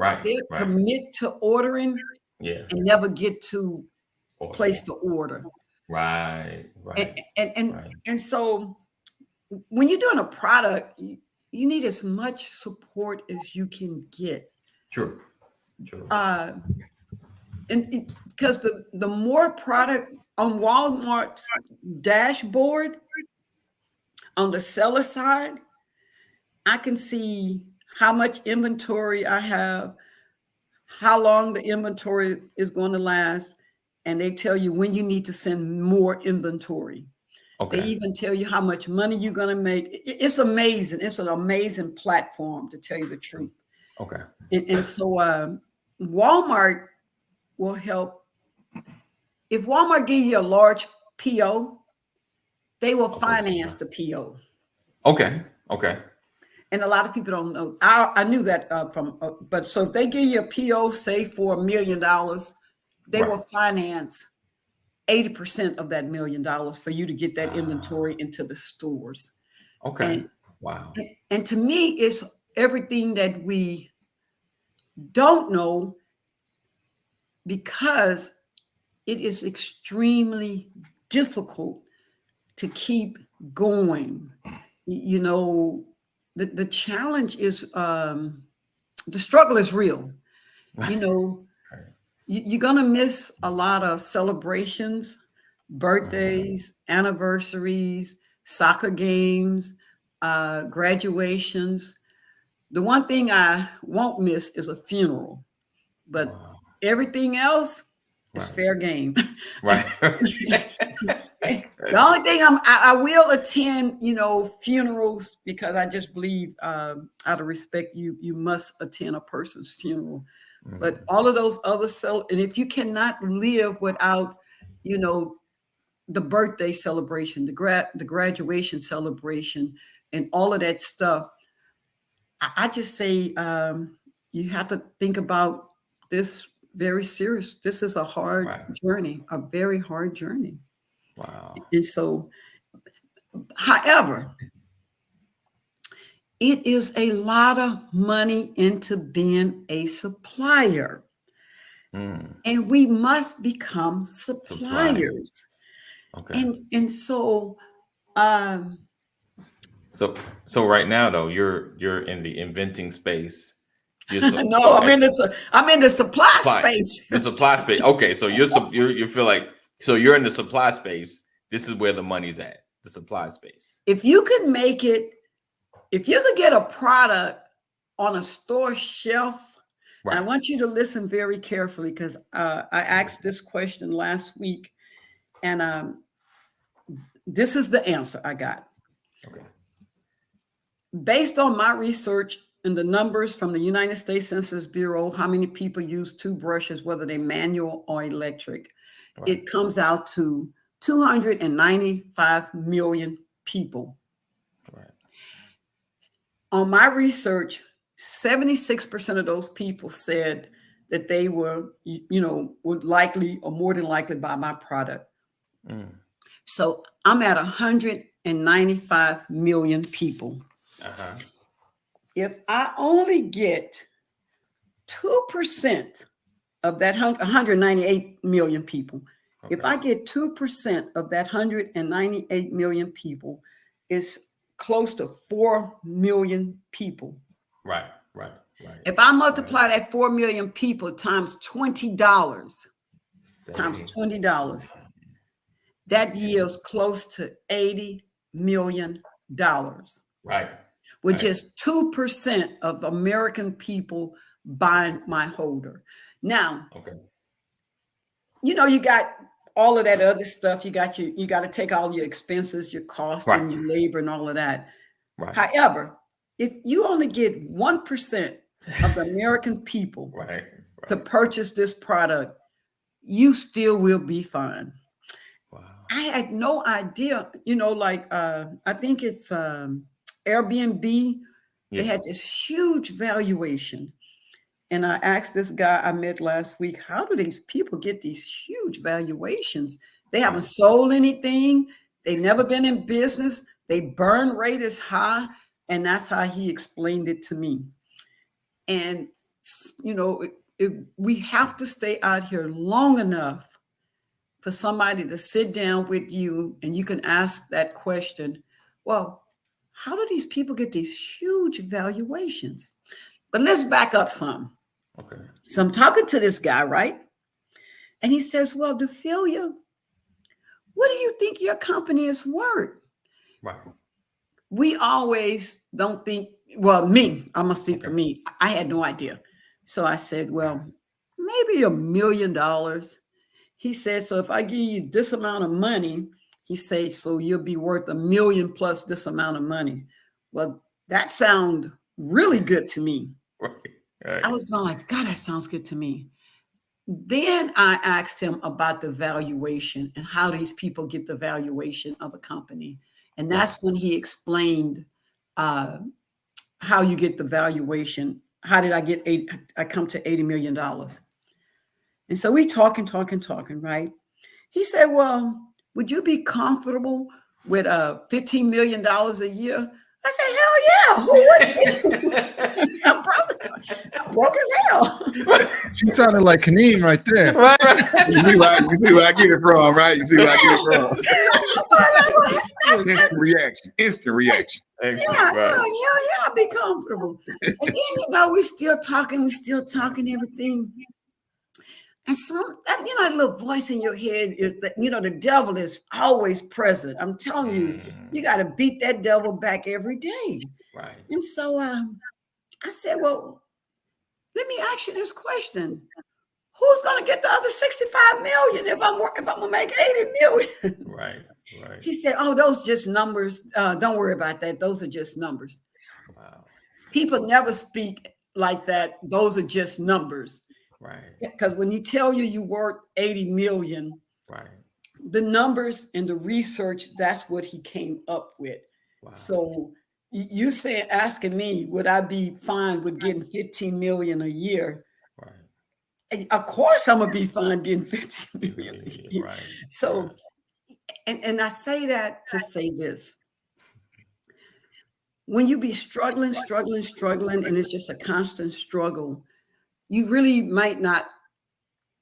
commit to ordering, and never get to place the order. Right. And so when you're doing a product, you need as much support as you can get. True. And because the more product on Walmart's dashboard, on the seller side, I can see how much inventory I have, how long the inventory is going to last, and they tell you when you need to send more inventory. Okay. They even tell you how much money you're going to make. It's amazing. It's an amazing platform, to tell you the truth. Okay. And so Walmart will help. If Walmart give you a large PO, they will finance the PO. Okay. And a lot of people don't know. I knew that but so if they give you a PO, say for $1 million, they will finance 80% of that $1 million for you to get that inventory into the stores. Okay. Wow. And to me, it's everything that we don't know, because it is extremely difficult to keep going. You know, the challenge is, the struggle is real. You know, you're going to miss a lot of celebrations, birthdays, anniversaries, soccer games, graduations. The one thing I won't miss is a funeral, but everything else is fair game. Right. The only thing I will attend, funerals, because I just believe out of respect, you must attend a person's funeral. But all of those other and if you cannot live without, the birthday celebration, the graduation celebration, and all of that stuff, I just say you have to think about this very serious. This is a hard journey, a very hard journey. Wow. And so, however, it is a lot of money into being a supplier. And we must become suppliers. Okay. And so so right now though, you're in the inventing space. No, I'm in the supply space. The supply space. Okay, so you feel like, so you're in the supply space. This is where the money's at, the supply space. If you could get a product on a store shelf, and I want you to listen very carefully, because I asked this question last week, and this is the answer I got. Okay. Based on my research and the numbers from the United States Census Bureau, how many people use toothbrushes, whether they're manual or electric, it comes out to 295 million people. Right. On my research, 76% of those people said that they were, would likely or more than likely buy my product. So I'm at 195 million people. If I only get 2% of that 198 million people, if I get 2% of that 198 million people, it's close to 4 million people. Right. If I multiply that 4 million people times $20, that yields close to $80 million. Right. With just 2% of American people buying my holder. Now, you got all of that other stuff. You got to take all your expenses, your costs, and your labor and all of that. Right. However, if you only get 1% of the American people to purchase this product, you still will be fine. Wow. I had no idea, I think it's Airbnb. They had this huge valuation. And I asked this guy I met last week, how do these people get these huge valuations? They haven't sold anything. They've never been in business. Their burn rate is high. And that's how he explained it to me. And, if we have to stay out here long enough for somebody to sit down with you and you can ask that question, well, how do these people get these huge valuations? But let's back up some. Okay. So I'm talking to this guy, right? And he says, well, Dephelia, what do you think your company is worth? Right. We always don't think, well, me, I'm going to speak for me. I had no idea. So I said, well, maybe $1 million. He said, so if I give you this amount of money, he said, so you'll be worth $1 million plus this amount of money. Well, that sounds really good to me. Right. I was going like, God, that sounds good to me. Then I asked him about the valuation and how these people get the valuation of a company. And that's when he explained how you get the valuation. How did I come to $80 million? And so we talking, right? He said, well, would you be comfortable with $15 million a year? I said, hell yeah. Who wouldn't? I'm broke as hell. She sounded like Kaneem right there. Right. You see where I get it from, right? You see where I get it from. Instant reaction. Yeah, I'll be comfortable. And then, we still talking everything. And that little voice in your head is that, the devil is always present. I'm telling you, you got to beat that devil back every day. Right. And so I said, well, let me ask you this question. Who's going to get the other 65 million if I'm going to make 80 million? Right. He said, oh, those just numbers. Don't worry about that. Those are just numbers. Wow. People never speak like that. Those are just numbers. Right. Because when you tell you worth 80 million, right, the numbers and the research, that's what he came up with. wow. So you said, asking me, would I be fine with getting 15 million a year? Right. And of course, I'm gonna be fine getting 15 million a year. Right. So, right. And I say that to say this. When you be struggling, and it's just a constant struggle, you really might not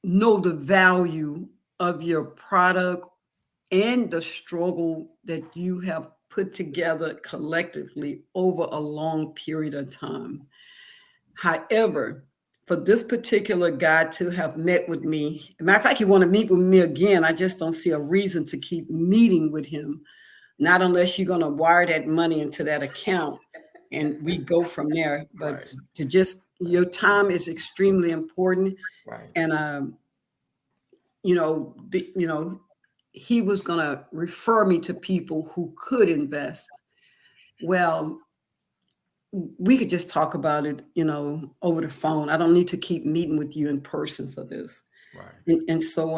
know the value of your product and the struggle that you have put together collectively over a long period of time. However, for this particular guy to have met with me, as a matter of fact, he want to meet with me again. I just don't see a reason to keep meeting with him. Not unless you're going to wire that money into that account and we go from there. But Right. to just, your time is extremely important. Right. And, he was going to refer me to people who could invest. Well, we could just talk about it, over the phone. I don't need to keep meeting with you in person for this. Right. And so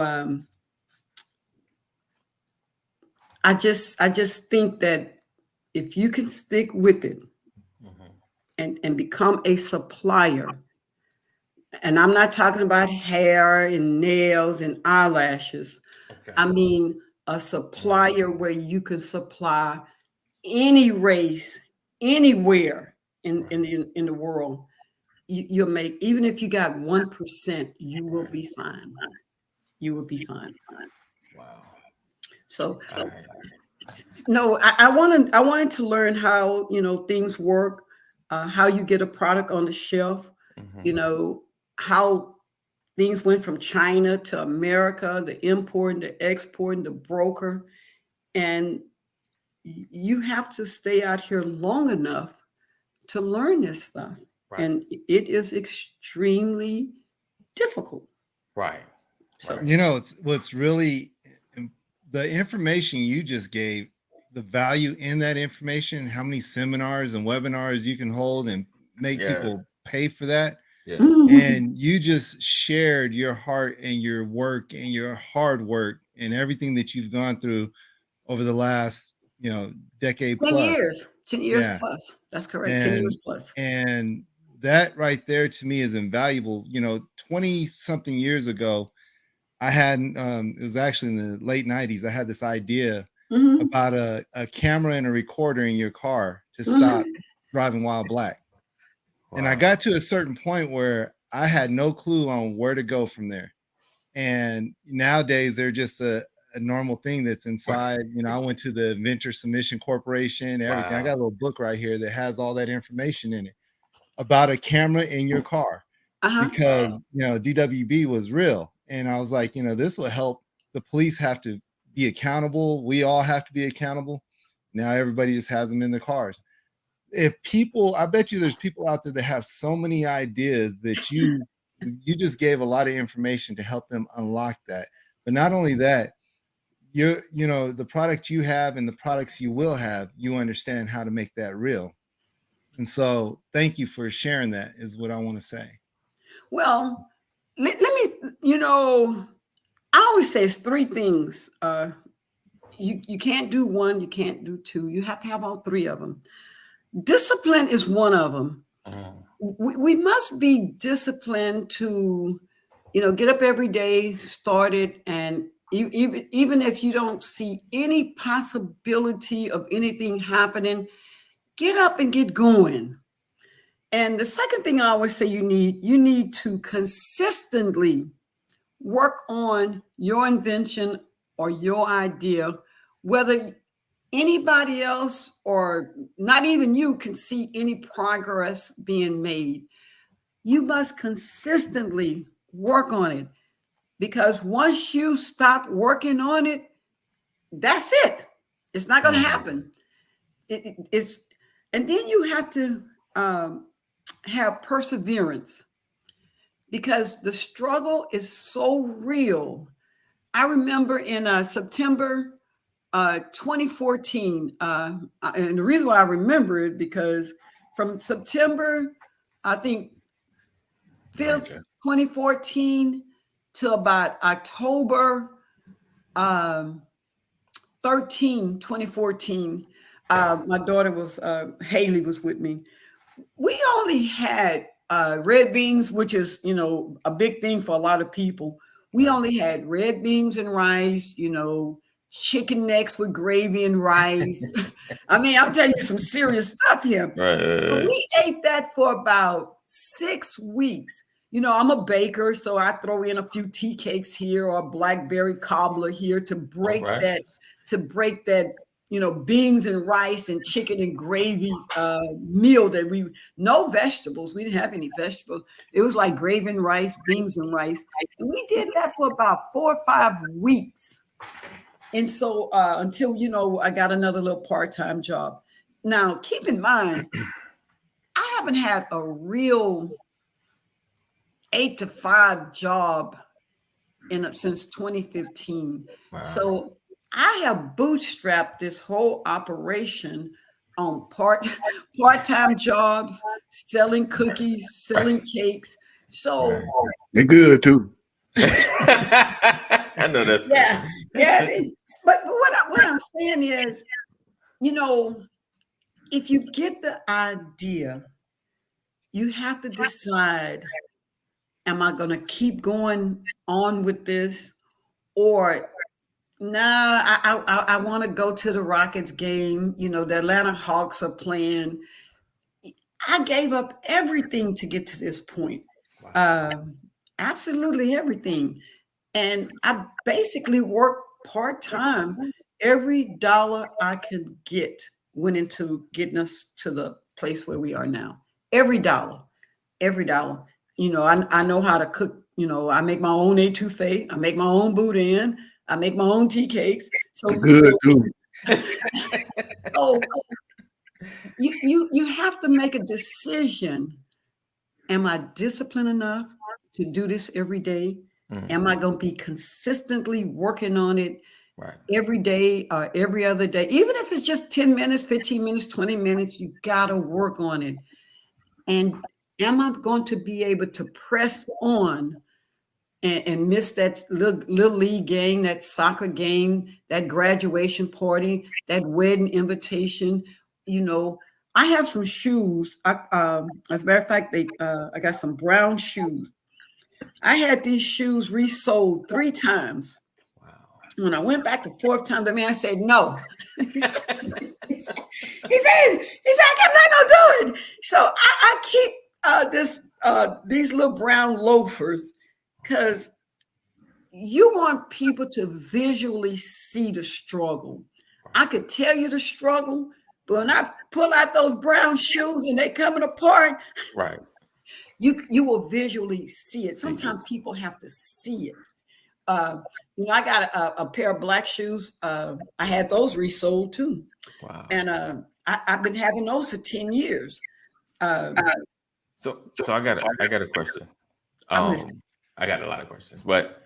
I just think that if you can stick with it and become a supplier, and I'm not talking about hair and nails and eyelashes. Okay. I mean, a supplier where you can supply any race, anywhere in the world. You'll make, even if you got 1%, you will be fine. You will be fine. Wow. So Right. no, I wanted to learn how, things work, how you get a product on the shelf, how things went from China to America, the import and the export and the broker. And you have to stay out here long enough to learn this stuff. Right. And it is extremely difficult. Right. So, what's really the information you just gave, the value in that information, how many seminars and webinars you can hold and make people pay for that. Yes. And you just shared your heart and your work and your hard work and everything that you've gone through over the last, decade 10 plus. years. 10 years Yeah. plus. That's correct. 10 years plus. And that right there to me is invaluable. 20 something years ago, I had, it was actually in the late 90s, I had this idea about a camera and a recorder in your car to stop driving while black. Wow. And I got to a certain point where I had no clue on where to go from there. And nowadays they're just a normal thing that's inside. I went to the Inventor Submission Corporation, everything. Wow. I got a little book right here that has all that information in it about a camera in your car because, DWB was real. And I was like, this will help. The police have to be accountable. We all have to be accountable. Now everybody just has them in their cars. I bet you there's people out there that have so many ideas that you just gave a lot of information to help them unlock that. But not only that, the product you have and the products you will have, you understand how to make that real. And so thank you for sharing that is what I want to say. Well, let me, I always say it's three things. You can't do one, you can't do two. You have to have all three of them. Discipline is one of them. We must be disciplined to, get up every day, start it, and even if you don't see any possibility of anything happening, get up and get going. And the second thing I always say you need to consistently work on your invention or your idea, whether anybody else or not even you can see any progress being made. You must consistently work on it. because once you stop working on it, that's it. It's not going to happen. It's, and then you have to have perseverance, because the struggle is so real. I remember in September 2014, and the reason why I remember it, because from September, I think 5th, 2014 to about October 13, 2014, my daughter was, Haley was with me. We only had red beans, which is, you know, a big thing for a lot of people. We only had red beans and rice, you know, chicken necks with gravy and rice. I mean, I'm telling you some serious stuff here. But we ate that for about 6 weeks. You know, I'm a baker, so I throw in a few tea cakes here or a blackberry cobbler here to break that, you know, beans and rice and chicken and gravy meal that no vegetables. We didn't have any vegetables. It was like gravy and rice, beans and rice. And we did that for about 4 or 5 weeks. And so until, you know, I got another little part-time job. Now, keep in mind, I haven't had a real 8-to-5 job since 2015. Wow. So I have bootstrapped this whole operation on part-time jobs, selling cookies, selling cakes. So they're good too. I know that. Yeah. But what I'm saying is, you know, if you get the idea, you have to decide, am I going to keep going on with this, or I want to go to the Rockets game. You know, the Atlanta Hawks are playing. I gave up everything to get to this point. Wow. Absolutely everything. And I basically worked part-time. Every dollar I could get went into getting us to the place where we are now. Every dollar. You know, I know how to cook. You know, I make my own étouffée. I make my own boudin. I make my own tea cakes. So good too. So you have to make a decision. Am I disciplined enough to do this every day? Mm-hmm. Am I going to be consistently working on it every day or every other day? Even if it's just 10 minutes, 15 minutes, 20 minutes, you got to work on it. And am I going to be able to press on and miss that little league game, that soccer game, that graduation party, that wedding invitation? You know, I have some shoes. As a matter of fact, I got some brown shoes. I had these shoes resold 3 times. Wow. When I went back the 4th time, the man said no. he said, I'm not gonna do it. So I keep these little brown loafers, because you want people to visually see the struggle. I could tell you the struggle, but when I pull out those brown shoes and they coming apart, right? You will visually see it. Sometimes people have to see it. You know, I got a pair of black shoes. I had those resold too. Wow. And I've been having those for 10 years. So I got a question. I got a lot of questions, but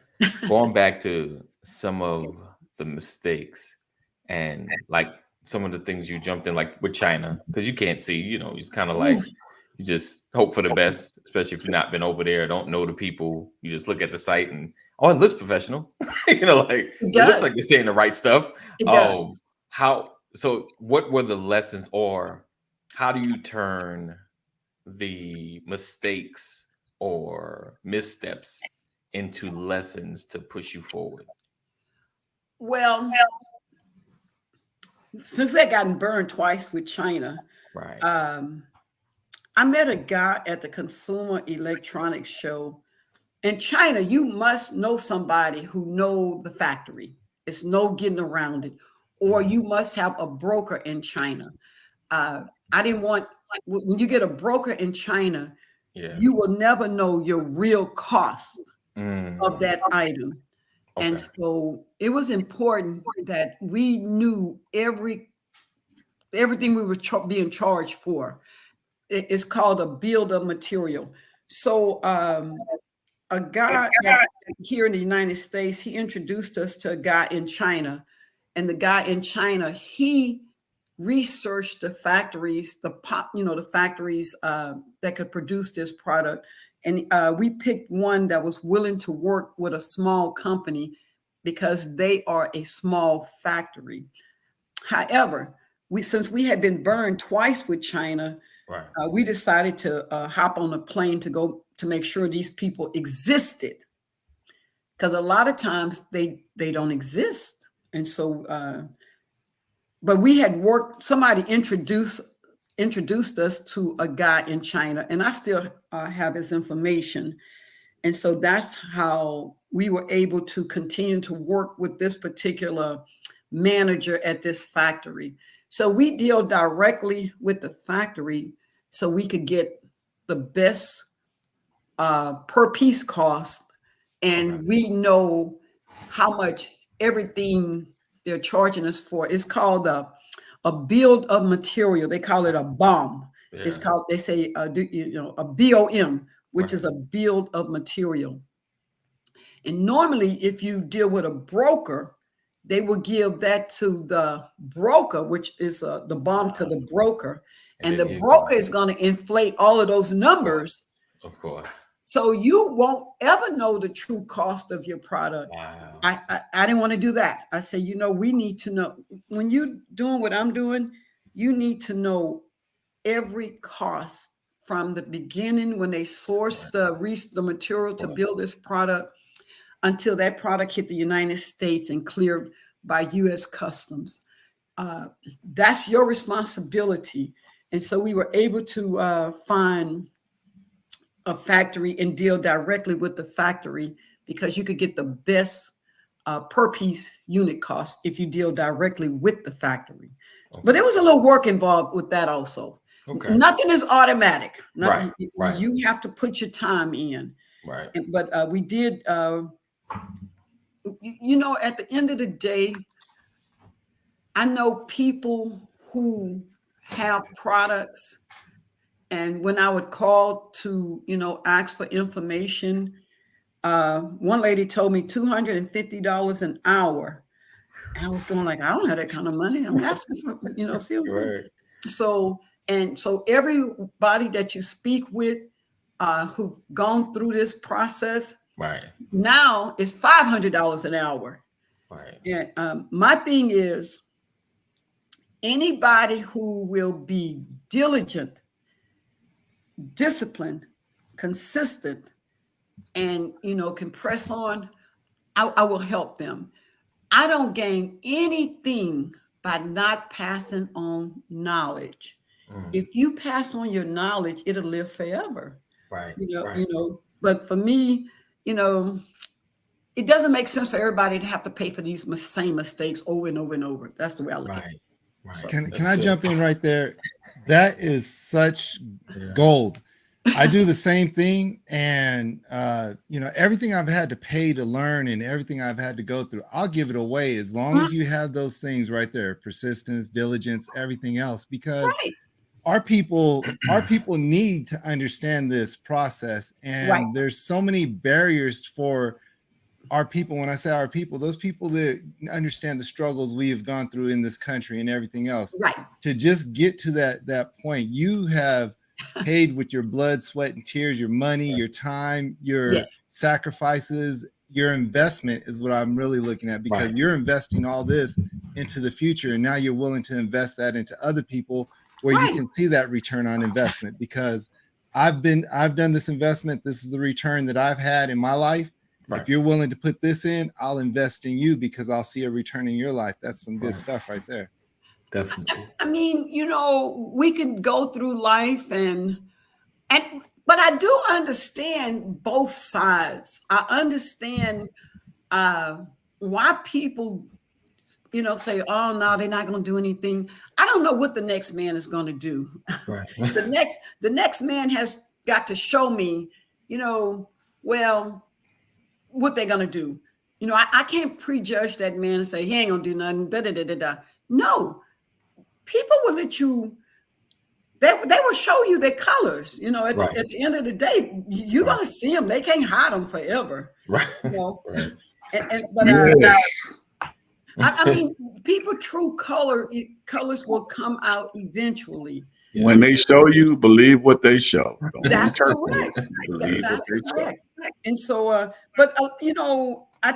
going back to some of the mistakes and like some of the things you jumped in, like with China, because you can't see, you know, it's kind of like you just hope for the best, especially if you've not been over there, don't know the people. You just look at the site and, oh, it looks professional. You know, like it looks like they're saying the right stuff. So what were the lessons, or how do you turn the mistakes or missteps into lessons to push you forward? Well, since we had gotten burned twice with China, right? I met a guy at the Consumer Electronics Show in China. You must know somebody who know the factory. It's no getting around it. Or you must have a broker in China. I didn't want, when you get a broker in China, you will never know your real cost of that item. Okay. And so it was important that we knew everything we were being charged for. It's called a bill of material. So a guy here in the United States, he introduced us to a guy in China. And the guy in China, he researched the factories, the factories that could produce this product. And we picked one that was willing to work with a small company because they are a small factory. However, since we had been burned twice with China, Right. We decided to hop on a plane to go to make sure these people existed, because a lot of times they don't exist. And so, but we had worked. Somebody introduced us to a guy in China, and I still have his information. And so that's how we were able to continue to work with this particular manager at this factory. So we deal directly with the factory so we could get the best per piece cost. And we know how much everything they're charging us for. It's called a bill of material. They call it a BOM. Yeah. It's called, they say, a BOM, which is a bill of material. And normally, if you deal with a broker, they will give that to the broker, which is the BOM to the broker. And the broker is going to inflate all of those numbers. Of course. So you won't ever know the true cost of your product. Wow. I didn't want to do that. I said, we need to know, when you're doing what I'm doing, you need to know every cost from the beginning when they source the material to build this product until that product hit the United States and cleared by U.S. Customs. That's your responsibility. And so we were able to find a factory and deal directly with the factory because you could get the best per piece unit cost if you deal directly with the factory. Okay. But there was a little work involved with that also. Okay. Nothing is automatic. Right. You have to put your time in. Right. But we did, at the end of the day, I know people who have products, and when I would call to, ask for information, one lady told me $250 an hour. And I was going like, I don't have that kind of money. I'm asking for, seriously. Right. So everybody that you speak with who've gone through this process, right, now is $500 an hour. Right. And my thing is, anybody who will be diligent, disciplined, consistent, and can press on, I will help them. I don't gain anything by not passing on knowledge. If you pass on your knowledge, it'll live forever. Right. But for me, it doesn't make sense for everybody to have to pay for these same mistakes over and over and over. That's the way I look at it. Right. So, can I jump in right there? That is such gold. I do the same thing. And, everything I've had to pay to learn and everything I've had to go through, I'll give it away as long as you have those things right there, persistence, diligence, everything else, because our people need to understand this process. And there's so many barriers for our people. When I say our people, those people that understand the struggles we have gone through in this country and everything else, to just get to that point, you have paid with your blood, sweat, and tears, your money, your time, your sacrifices, your investment is what I'm really looking at, because you're investing all this into the future. And now you're willing to invest that into other people where you can see that return on investment, because I've done this investment. This is the return that I've had in my life. Right. If you're willing to put this in, I'll invest in you because I'll see a return in your life. That's some good stuff right there. Definitely. I mean, we can go through life but I do understand both sides. I understand why people, say, oh, no, they're not going to do anything. I don't know what the next man is going to do. Right. The next man has got to show me, well, what they're gonna do. You know, I can't prejudge that man and say he ain't gonna do nothing. Da, da, da, da, da. No, people will let you. They will show you their colors. You know, at the end of the day, you're gonna see them. They can't hide them forever. Right. You know? Right. But Yes. I mean, people true colors will come out eventually. When they show you, believe what they show. Don't That's interpret correct. it. Believe what That's they show. correct. And so, you know, I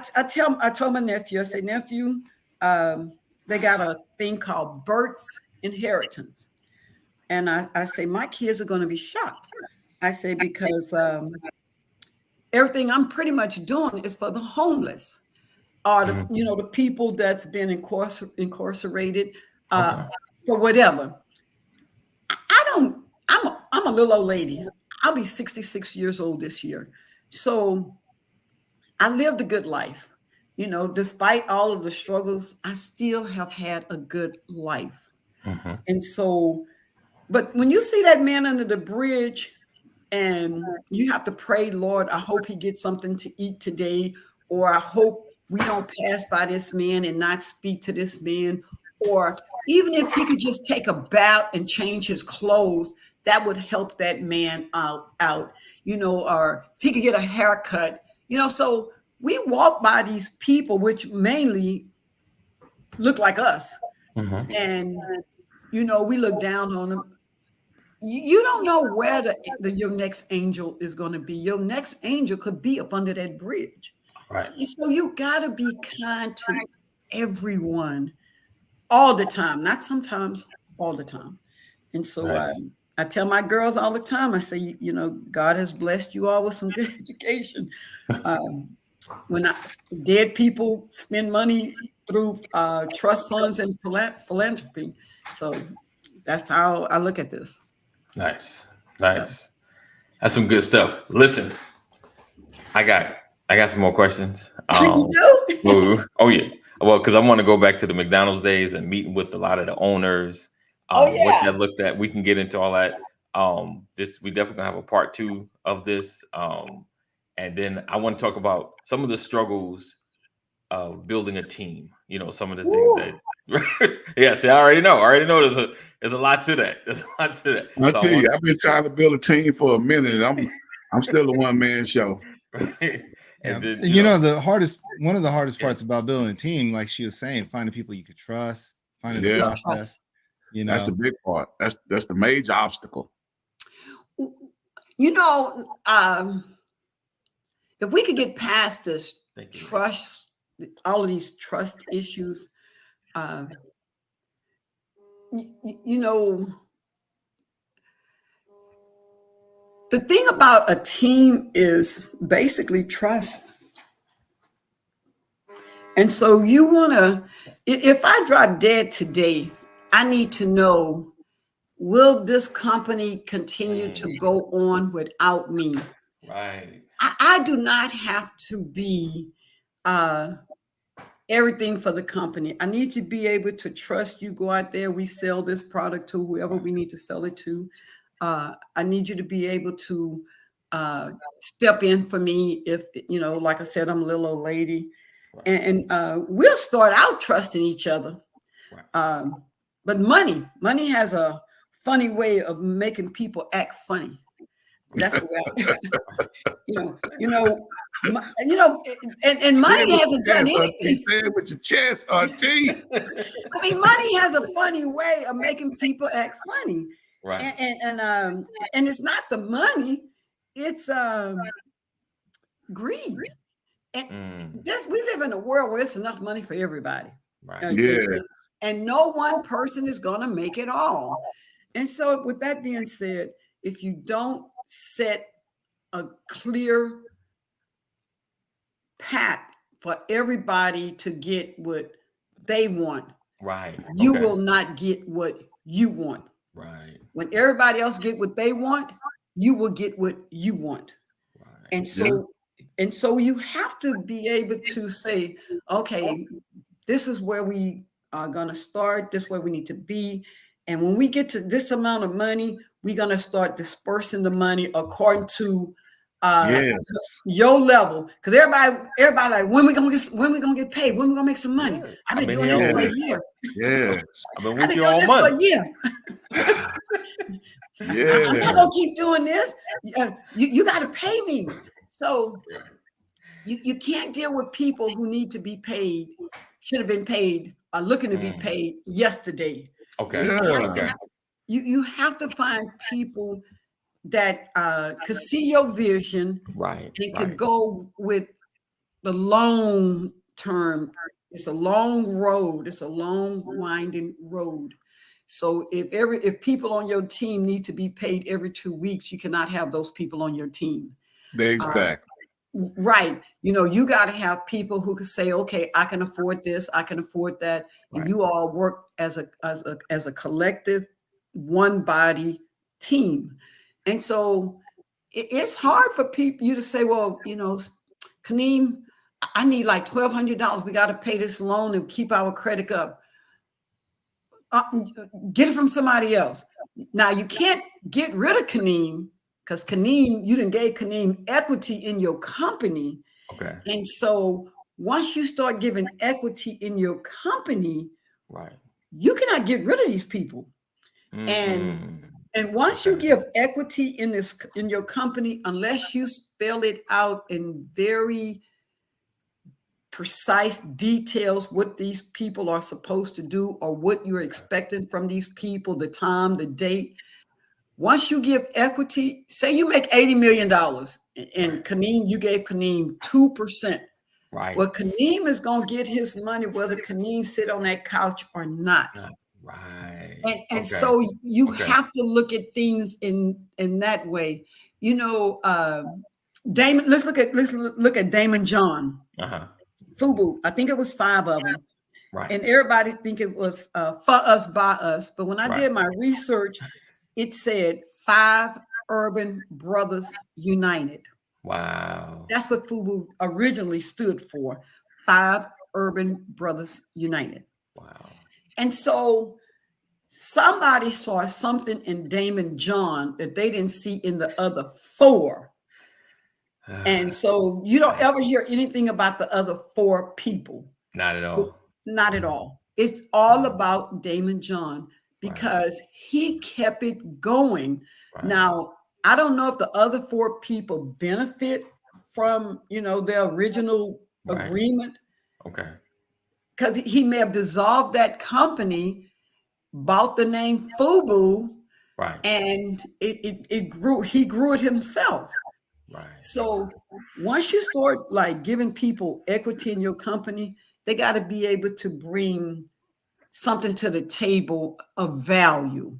told my nephew, I say, nephew, they got a thing called Bert's Inheritance. And I say, my kids are going to be shocked. I say, because everything I'm pretty much doing is for the homeless, or the, you know, the people that's been incarcerated for whatever. I'm a little old lady. I'll be 66 years old this year. So I lived a good life. You know, despite all of the struggles, I still have had a good life. And so, but when you see that man under the bridge and you have to pray, Lord, I hope he gets something to eat today, or I hope we don't pass by this man and not speak to this man, or even if he could just take a bath and change his clothes, that would help that man out, you know, or if he could get a haircut, you know. So we walk by these people, which mainly look like us. And, you know, we look down on them. You don't know where your next angel is going to be. Your next angel could be up under that bridge. Right. So you got to be kind to everyone all the time, not sometimes, all the time. And so I tell my girls all the time, I say, you know, God has blessed you all with some good education. When dead people spend money through trust funds and philanthropy. So that's how I look at this. Nice. That's some good stuff. Listen, I got some more questions. You do? Oh yeah. Well, because I want to go back to the McDonald's days and meeting with a lot of the owners. What that looked at. We can get into all that. We definitely gonna have a part 2 of this. And then I want to talk about some of the struggles of building a team. You know, some of the things that see, I already know there's a lot to that. There's a lot to that. I'll tell you, I've been trying to build a team for a minute. I'm still a one-man show. Right? Yeah. Then, you know, one of the hardest parts about building a team, like she was saying, finding people you could trust, finding the process. You know, that's the big part. That's the major obstacle. You know, if we could get past this trust, all of these trust issues, you know, the thing about a team is basically trust. And so you want to, if I drop dead today, I need to know, will this company continue to go on without me? Right. I do not have to be everything for the company. I need to be able to trust you. Go out there, we sell this product to whoever we need to sell it to. I need you to be able to step in for me if, you know, like I said, I'm a little old lady. Right. And we'll start out trusting each other. Right. But money has a funny way of making people act funny. That's the way you know, and money hasn't done anything. Say it with your chest or teeth. I mean, money has a funny way of making people act funny. Right. And it's not the money, it's greed. And we live in a world where it's enough money for everybody. Right. And no one person is going to make it all. And so with that being said, if you don't set a clear path for everybody to get what they want, right, you will not get what you want. Right. When everybody else get what they want, you will get what you want. Right. And so you have to be able to say, okay, this is where we are going to start. This is where we need to be. And when we get to this amount of money, we're going to start dispersing the money according to Yes. your level, because everybody like, when we gonna get paid, when we gonna make some money. Yeah. I've been doing here this all for a week. year. Yes. I've been I've with been you doing all this for a month. year. I'm not Yeah. gonna keep doing this. You got to pay me. So you can't deal with people who need to be paid, should have been paid, are looking to be paid yesterday. Okay. Yeah. You have to find people that could see your vision Right. and could go with the long term. It's a long road. It's a long winding road. So if people on your team need to be paid every 2 weeks, you cannot have those people on your team. Exactly. Right. You got to have people who can say, okay, I can afford this, I can afford that. And Right. you all work as a collective, one body team. And so it's hard for you to say, well, Kaneem, I need like $1,200. We got to pay this loan and keep our credit up. Get it from somebody else. Now you can't get rid of Kaneem, because Kaneem, you didn't gave Kaneem equity in your company. Okay. And so once you start giving equity in your company, Right. you cannot get rid of these people. And once you give equity in your company, unless you spell it out in very precise details, what these people are supposed to do or what you're expecting from these people, the time, the date. Once you give equity, say you make $80 million and Kaneem, you gave Kaneem 2%. Right. Well, Kaneem is going to get his money whether Kaneem sit on that couch or not. Right. And so you have to look at things in that way. Damon, let's look at Damon John. FUBU, I think it was 5 of them. Right. And everybody think it was for us, by us. But when I did my research, it said 5 Urban Brothers United. Wow. That's what FUBU originally stood for, 5 Urban Brothers United. Wow. And so somebody saw something in Damon John that they didn't see in the other 4. And so you don't ever hear anything about the other 4 people. Not at all. Not at all. It's all about Damon John because he kept it going. Now, I don't know if the other 4 people benefit from, their original agreement. Okay. Because he may have dissolved that company, bought the name FUBU, and it grew. He grew it himself. Right. So once you start like giving people equity in your company, they got to be able to bring something to the table of value,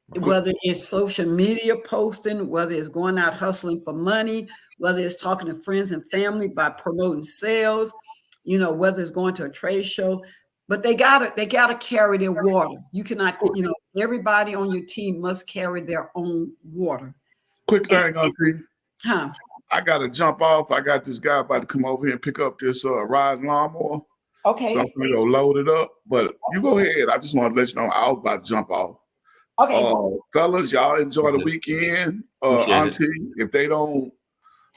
whether it's social media posting, whether it's going out hustling for money, whether it's talking to friends and family by promoting sales, whether it's going to a trade show. But they gotta carry their water. You cannot, everybody on your team must carry their own water. Quick thing, Auntie. Huh? I gotta jump off. I got this guy about to come over here and pick up this riding lawnmower. Okay. So I'm gonna load it up. But you go ahead. I just want to let you know I was about to jump off. Okay. Fellas, y'all enjoy the weekend. Auntie, if they don't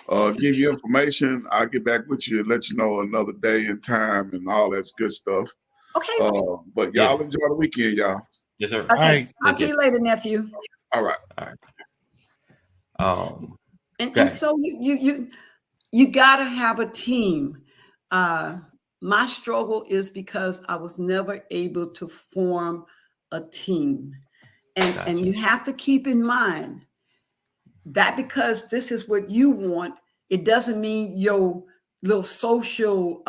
give you information, I'll get back with you and let you know another day and time and all that good stuff. Okay. But y'all enjoy the weekend, y'all. Yes, sir. Okay. All right. Talk to you later, nephew. All right. All right. And so you gotta have a team. My struggle is because I was never able to form a team. And you have to keep in mind that because this is what you want, it doesn't mean your little social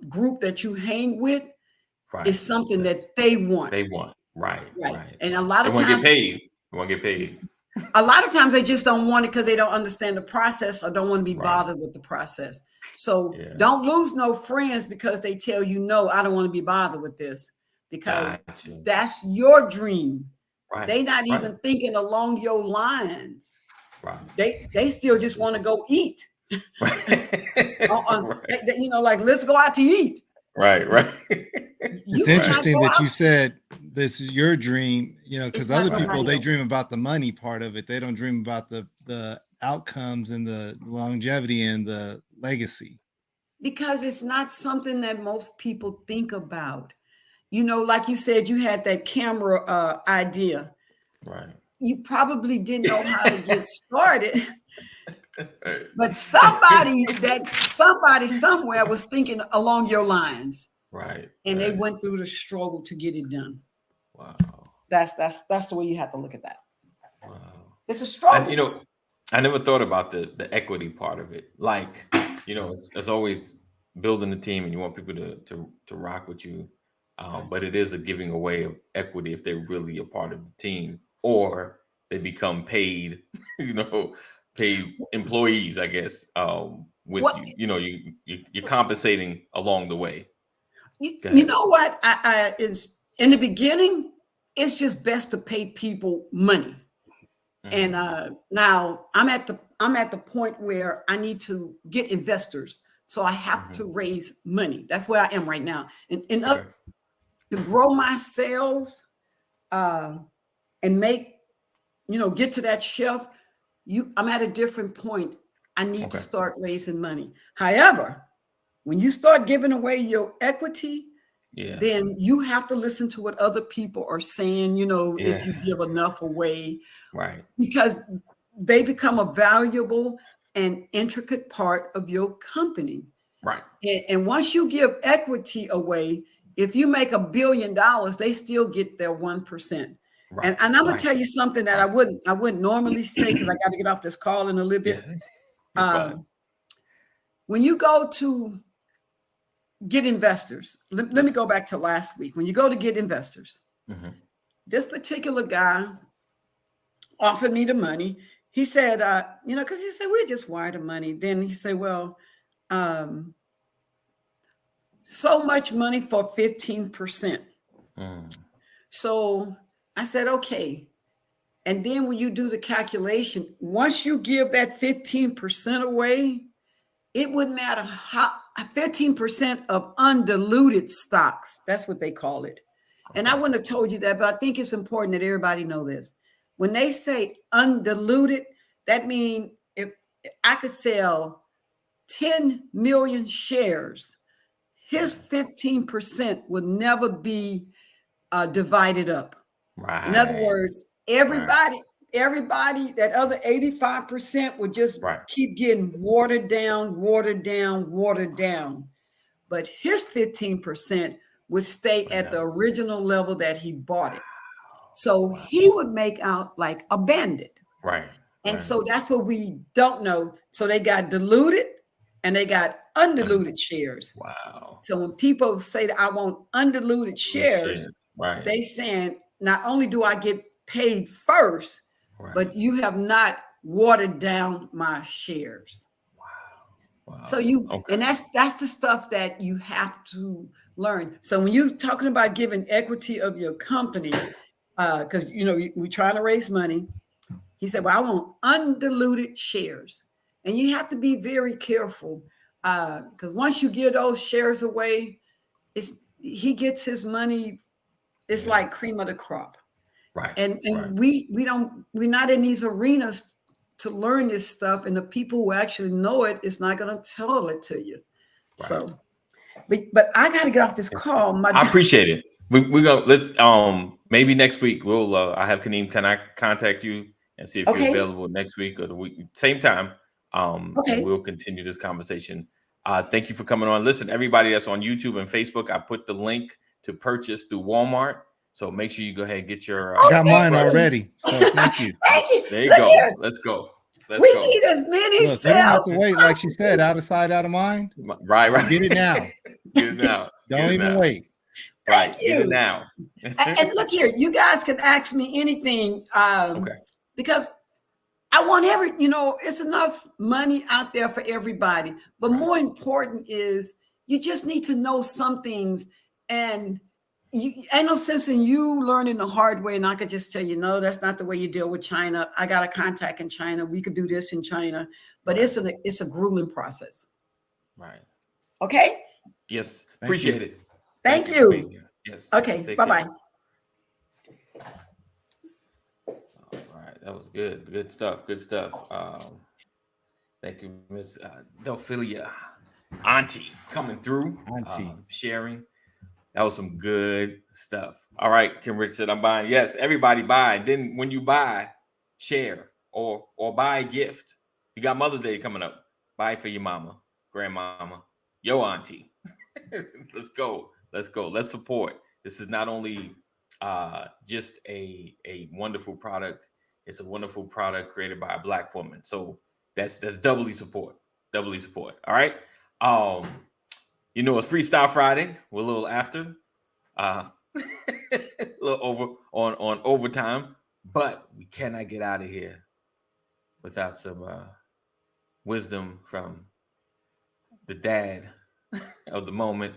group that you hang with is something that they want. They want. Right. And a lot of times they want to get paid. A lot of times they just don't want it because they don't understand the process or don't want to be bothered with the process. So don't lose no friends because they tell you, no, I don't want to be bothered with this, because that's your dream. They not even thinking along your lines. They still just want to go eat. Like, let's go out to eat. Right. It's interesting that you said this is your dream, because other people, they dream about the money part of it. They don't dream about the outcomes and the longevity and the legacy? Because it's not something that most people think about. Like you said, you had that camera idea. Right. You probably didn't know how to get started, but somebody somewhere was thinking along your lines, Right. and they went through the struggle to get it done. Wow. That's the way you have to look at that. Wow. It's a struggle. And I never thought about the equity part of it. Like, it's always building the team, and you want people to rock with you. But it is a giving away of equity if they're really a part of the team, or they become paid, paid employees, I guess, with you're compensating along the way. You know what? I is in the beginning, it's just best to pay people money. And now I'm at the point where I need to get investors, so I have to raise money. That's where I am right now, and up to grow my sales, and make get to that shelf. I'm at a different point. I need to start raising money. However, when you start giving away your equity, then you have to listen to what other people are saying, if you give enough away. Right. Because they become a valuable and intricate part of your company. Right. And once you give equity away, if you make $1 billion, they still get their 1%. Right. And I'm going to tell you something that I wouldn't normally say, because I got to get off this call in a little bit. When you go to get investors, let me go back to last week. When you go to get investors, this particular guy offered me the money. He said, because he said, we just wired the money. Then he said, well, so much money for 15%. So I said, okay. And then when you do the calculation, once you give that 15% away, it wouldn't matter how 15% of undiluted stocks. That's what they call it. And I wouldn't have told you that, but I think it's important that everybody know this. When they say undiluted, that means if I could sell 10 million shares, his 15% would never be divided up. Right. In other words, everybody, that other 85% would just keep getting watered down. But his 15% would stay at the original level that he bought it. So he would make out like a bandit. Right. And so that's what we don't know. So they got diluted and they got undiluted shares. Wow. So when people say that I want undiluted shares, they saying not only do I get paid first, but you have not watered down my shares. Wow. So and that's the stuff that you have to learn. So when you're talking about giving equity of your company, because we're trying to raise money, he said, well, I want undiluted shares. And you have to be very careful, because once you give those shares away, he gets his money. It's like cream of the crop. Right. And we're not in these arenas to learn this stuff. And the people who actually know it is not going to tell it to you. Right. So, but I got to get off this call. I appreciate it. We're going to, let's, maybe next week I have Kaneem, can I contact you and see if you're available next week or the week, same time. And we'll continue this conversation. Thank you for coming on. Listen, everybody that's on YouTube and Facebook, I put the link to purchase through Walmart. So make sure you go ahead and get your. I got mine already. So thank you. Thank you. There you go. Here. Let's go. We need as many cells. They don't have to wait, like she said, out of sight, out of mind. Right. Get it now. Get it now. Don't even wait. Right. Get it now. And look here, you guys can ask me anything. Because I want it's enough money out there for everybody. But more important is you just need to know some things, and ain't no sense in you learning the hard way. And I could just tell you, no, that's not the way you deal with China. I got a contact in China. We could do this in China, but it's a grueling process. Right. Okay. Yes. Appreciate it. Thank you. Yes. Okay. Bye-bye. All right. That was good. Good stuff. Thank you, Miss Dephelia, Auntie, coming through, Auntie. sharing. That was some good stuff. All right, Kim Rich said, I'm buying. Yes, everybody buy. And then when you buy, share or buy a gift. You got Mother's Day coming up. Buy it for your mama, grandmama, your auntie. Let's go. Let's go. Let's support. This is not only just a wonderful product. It's a wonderful product created by a Black woman. So that's doubly support. Doubly support. All right. You know, it's Freestyle Friday. We're a little after, a little over on overtime, but we cannot get out of here without some wisdom from the dad of the moment,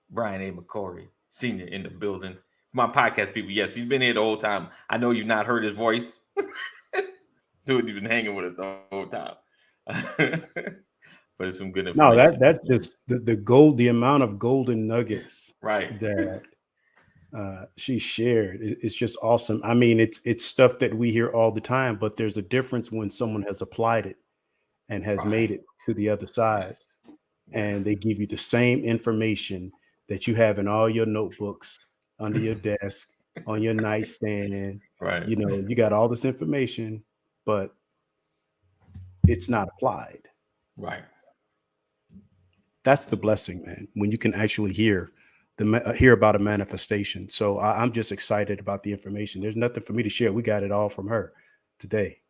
Brian A. McCory, Sr. in the building. My podcast people, yes, he's been here the whole time. I know you've not heard his voice. Dude, you've been hanging with us the whole time. But it's some good information. No, that's just the amount of golden nuggets right that she shared. It's just awesome. I mean, it's stuff that we hear all the time, but there's a difference when someone has applied it and has made it to the other side. Yes. And they give you the same information that you have in all your notebooks, under your desk, on your nightstand. Right. You know, you got all this information, but it's not applied. Right. That's the blessing, man, when you can actually hear about a manifestation. So I'm just excited about the information. There's nothing for me to share. We got it all from her today.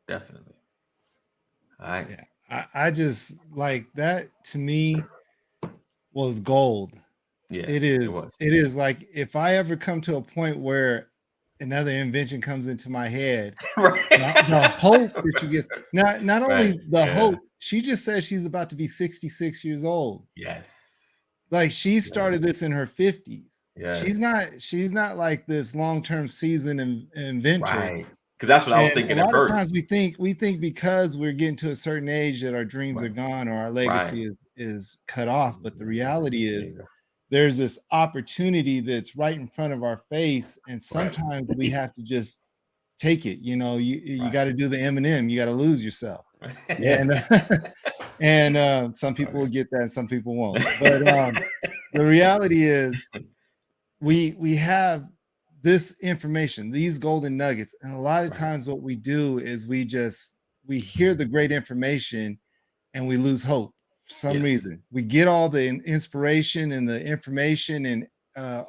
Definitely. All right. Yeah. I just like that, to me, was gold. Yeah, it is like, if I ever come to a point where another invention comes into my head, right. the hope that she gets, not only the Yeah. hope, she just says she's about to be 66 years old. Yes. Like, she started this in her 50s. Yes. She's not like this long-term seasoned inventor. Right. Because that's what I was thinking a at lot first. of times we think because we're getting to a certain age that our dreams are gone or our legacy is cut off. But the reality is there's this opportunity that's right in front of our face. And sometimes we have to just take it. You know, you got to do the Eminem. You got to lose yourself. And some people will get that and some people won't. But the reality is we have this information, these golden nuggets. And a lot of times what we do is we hear the great information and we lose hope for some reason. We get all the inspiration and the information and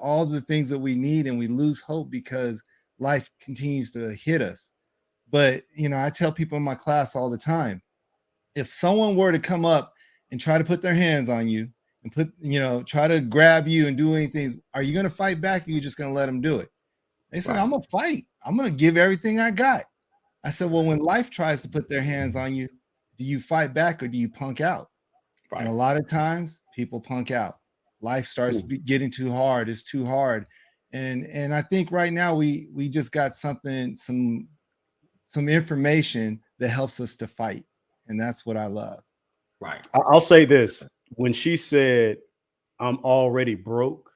all the things that we need, and we lose hope because life continues to hit us. But, you know, I tell people in my class all the time, if someone were to come up and try to put their hands on you and try to grab you and do anything, are you going to fight back, or are you just going to let them do it? They said, I'm going to fight. I'm going to give everything I got. I said, well, when life tries to put their hands on you, do you fight back or do you punk out? And a lot of times people punk out. Life starts getting too hard. It's too hard. And I think right now we just got some information that helps us to fight. And that's what I love. Right. I'll say this. When she said, I'm already broke.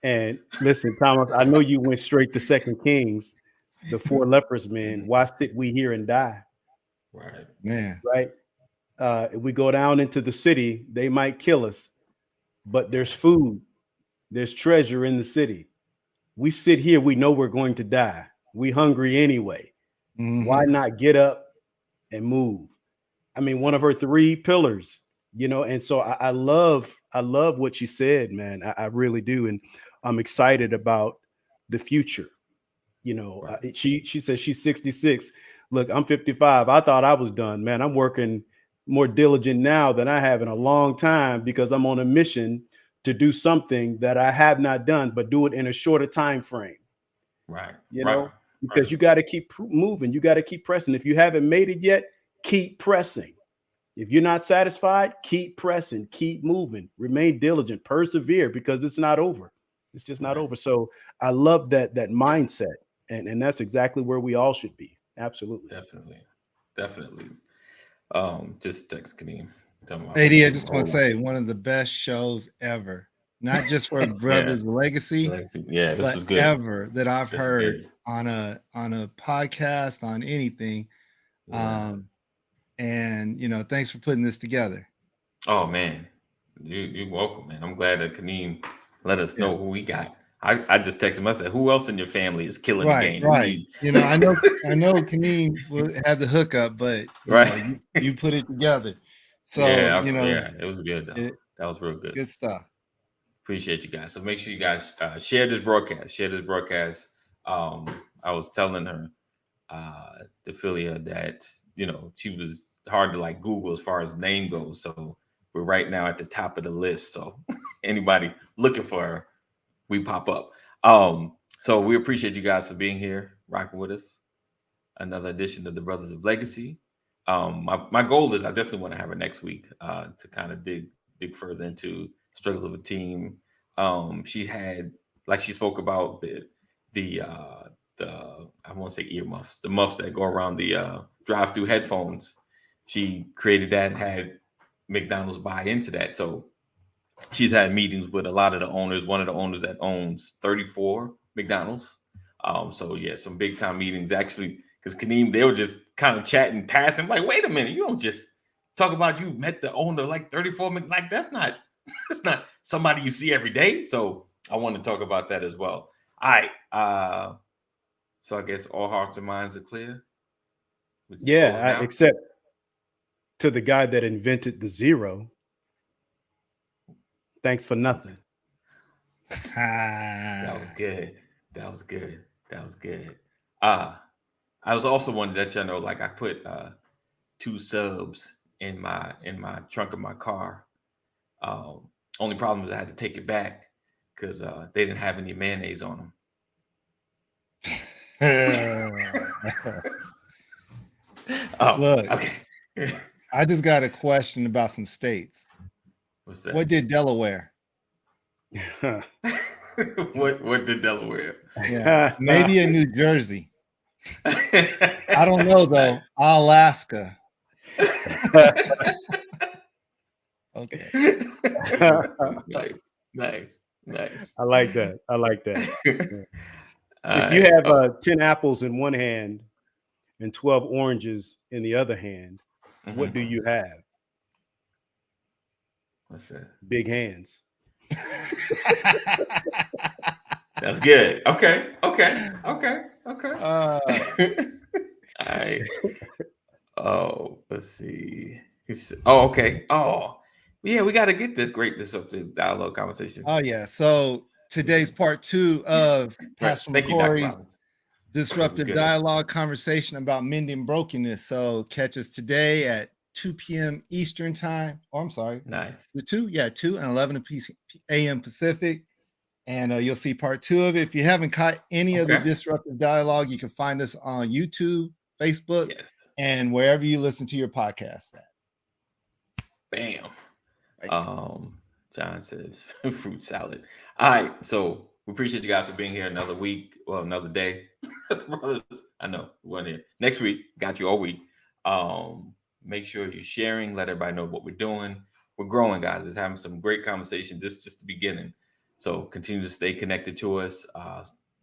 And listen, Thomas, I know you went straight to 2 Kings, the 4 lepers, man. Why sit we here and die? Right. Man. Right. If we go down into the city, they might kill us, but there's food. There's treasure in the city. We sit here, we know we're going to die. We hungry anyway. Mm-hmm. Why not get up and move? I mean, one of her 3 pillars, you know, and so I love what she said, man. I really do. And I'm excited about the future. You know, she says she's 66. Look, I'm 55. I thought I was done, man. I'm working more diligent now than I have in a long time because I'm on a mission to do something that I have not done, but do it in a shorter time frame. Right. You know, because you got to keep moving. You got to keep pressing. If you haven't made it yet, keep pressing. If you're not satisfied, keep pressing, keep moving, remain diligent, persevere, because it's not over. It's just not over. So I love that mindset. And that's exactly where we all should be. Absolutely. Definitely. Just text Kadeem. AD, I just want to say, one of the best shows ever. Not just for Brothers Legacy, yeah, this was good. Ever that I've heard on a podcast, on anything. Yeah. And thanks for putting this together. Oh man, you're welcome, man. I'm glad that Kaneem let us know who we got. I just texted him. I said, "Who else in your family is killing the game?" Right. I know Kaneem had the hookup, but you put it together. So yeah, it was good though. That was real good. Good stuff. Appreciate you guys. So make sure you guys share this broadcast. I was telling her, Dephelia, that she was hard to like Google as far as name goes. So we're right now at the top of the list. So anybody looking for her, we pop up. So we appreciate you guys for being here, rocking with us. Another edition of the Brothers of Legacy. My goal is I definitely want to have her next week to kind of dig further into struggles of a team. She had, like she spoke about the I won't say earmuffs, the muffs that go around the drive-through headphones. She created that and had McDonald's buy into that. So she's had meetings with a lot of the owners. One of the owners that owns 34 McDonald's. So yeah, some big time meetings actually. Because Kaneem, they were just kind of chatting, passing. Like, wait a minute, you don't just talk about you met the owner like 34. Like that's not somebody you see every day. So I want to talk about that as well. All right. So I guess all hearts and minds are clear. Yeah, except to the guy that invented the zero. Thanks for nothing. That was good. I was also wanting to let y'all know, like I put 2 subs in my trunk of my car. Only problem is I had to take it back because they didn't have any mayonnaise on them. Look, okay. I just got a question about some states. What's that? What did Delaware? What did Delaware? Yeah, maybe in New Jersey. I don't know though. Nice. Alaska. Okay. Nice. I like that. If you have 10 apples in one hand and 12 oranges in the other hand, what do you have? What's that? Big hands. That's good. Okay. All right. Oh, let's see. Okay. Oh, yeah, we got to get this great disruptive dialogue conversation. Oh, yeah. So today's part 2 of Pastor McCory's disruptive dialogue conversation about mending brokenness. So catch us today at 2 p.m. Eastern time. Oh, I'm sorry. Nice. The 2 and 11 a.m. Pacific. And you'll see part 2 of it. If you haven't caught any of the disruptive dialogue, you can find us on YouTube, Facebook, and wherever you listen to your podcasts at. Bam. John says fruit salad. All right. So we appreciate you guys for being here another week. Well, another day. Brothers, I know we weren't here. Next week, got you all week. Make sure you're sharing, let everybody know what we're doing. We're growing, guys. We're having some great conversations. This is just the beginning. So continue to stay connected to us.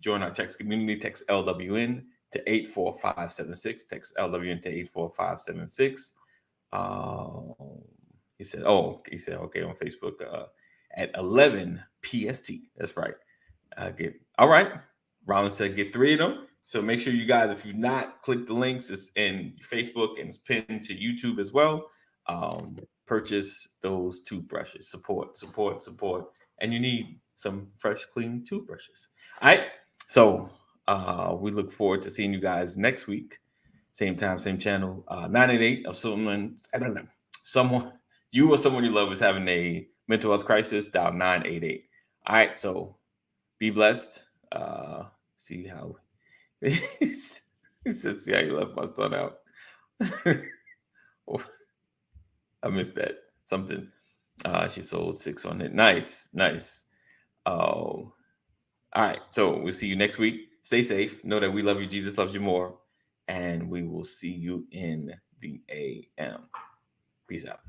Join our text community. Text LWN to 84576. Text LWN to 84576. He said, okay, on Facebook at 11 PST. That's right. All right. Rollins said get 3 of them. So make sure you guys, if you've not clicked the links, it's in Facebook and it's pinned to YouTube as well. Purchase those toothbrushes. Support. And you need some fresh, clean toothbrushes. All right. So we look forward to seeing you guys next week. Same time, same channel. 988 of someone, you or someone you love is having a mental health crisis, dial 988. All right. So be blessed. See how he says, see how you left my son out. I missed that. Something. She sold 6 on it. Nice. All right. So we'll see you next week. Stay safe. Know that we love you. Jesus loves you more. And we will see you in the AM. Peace out.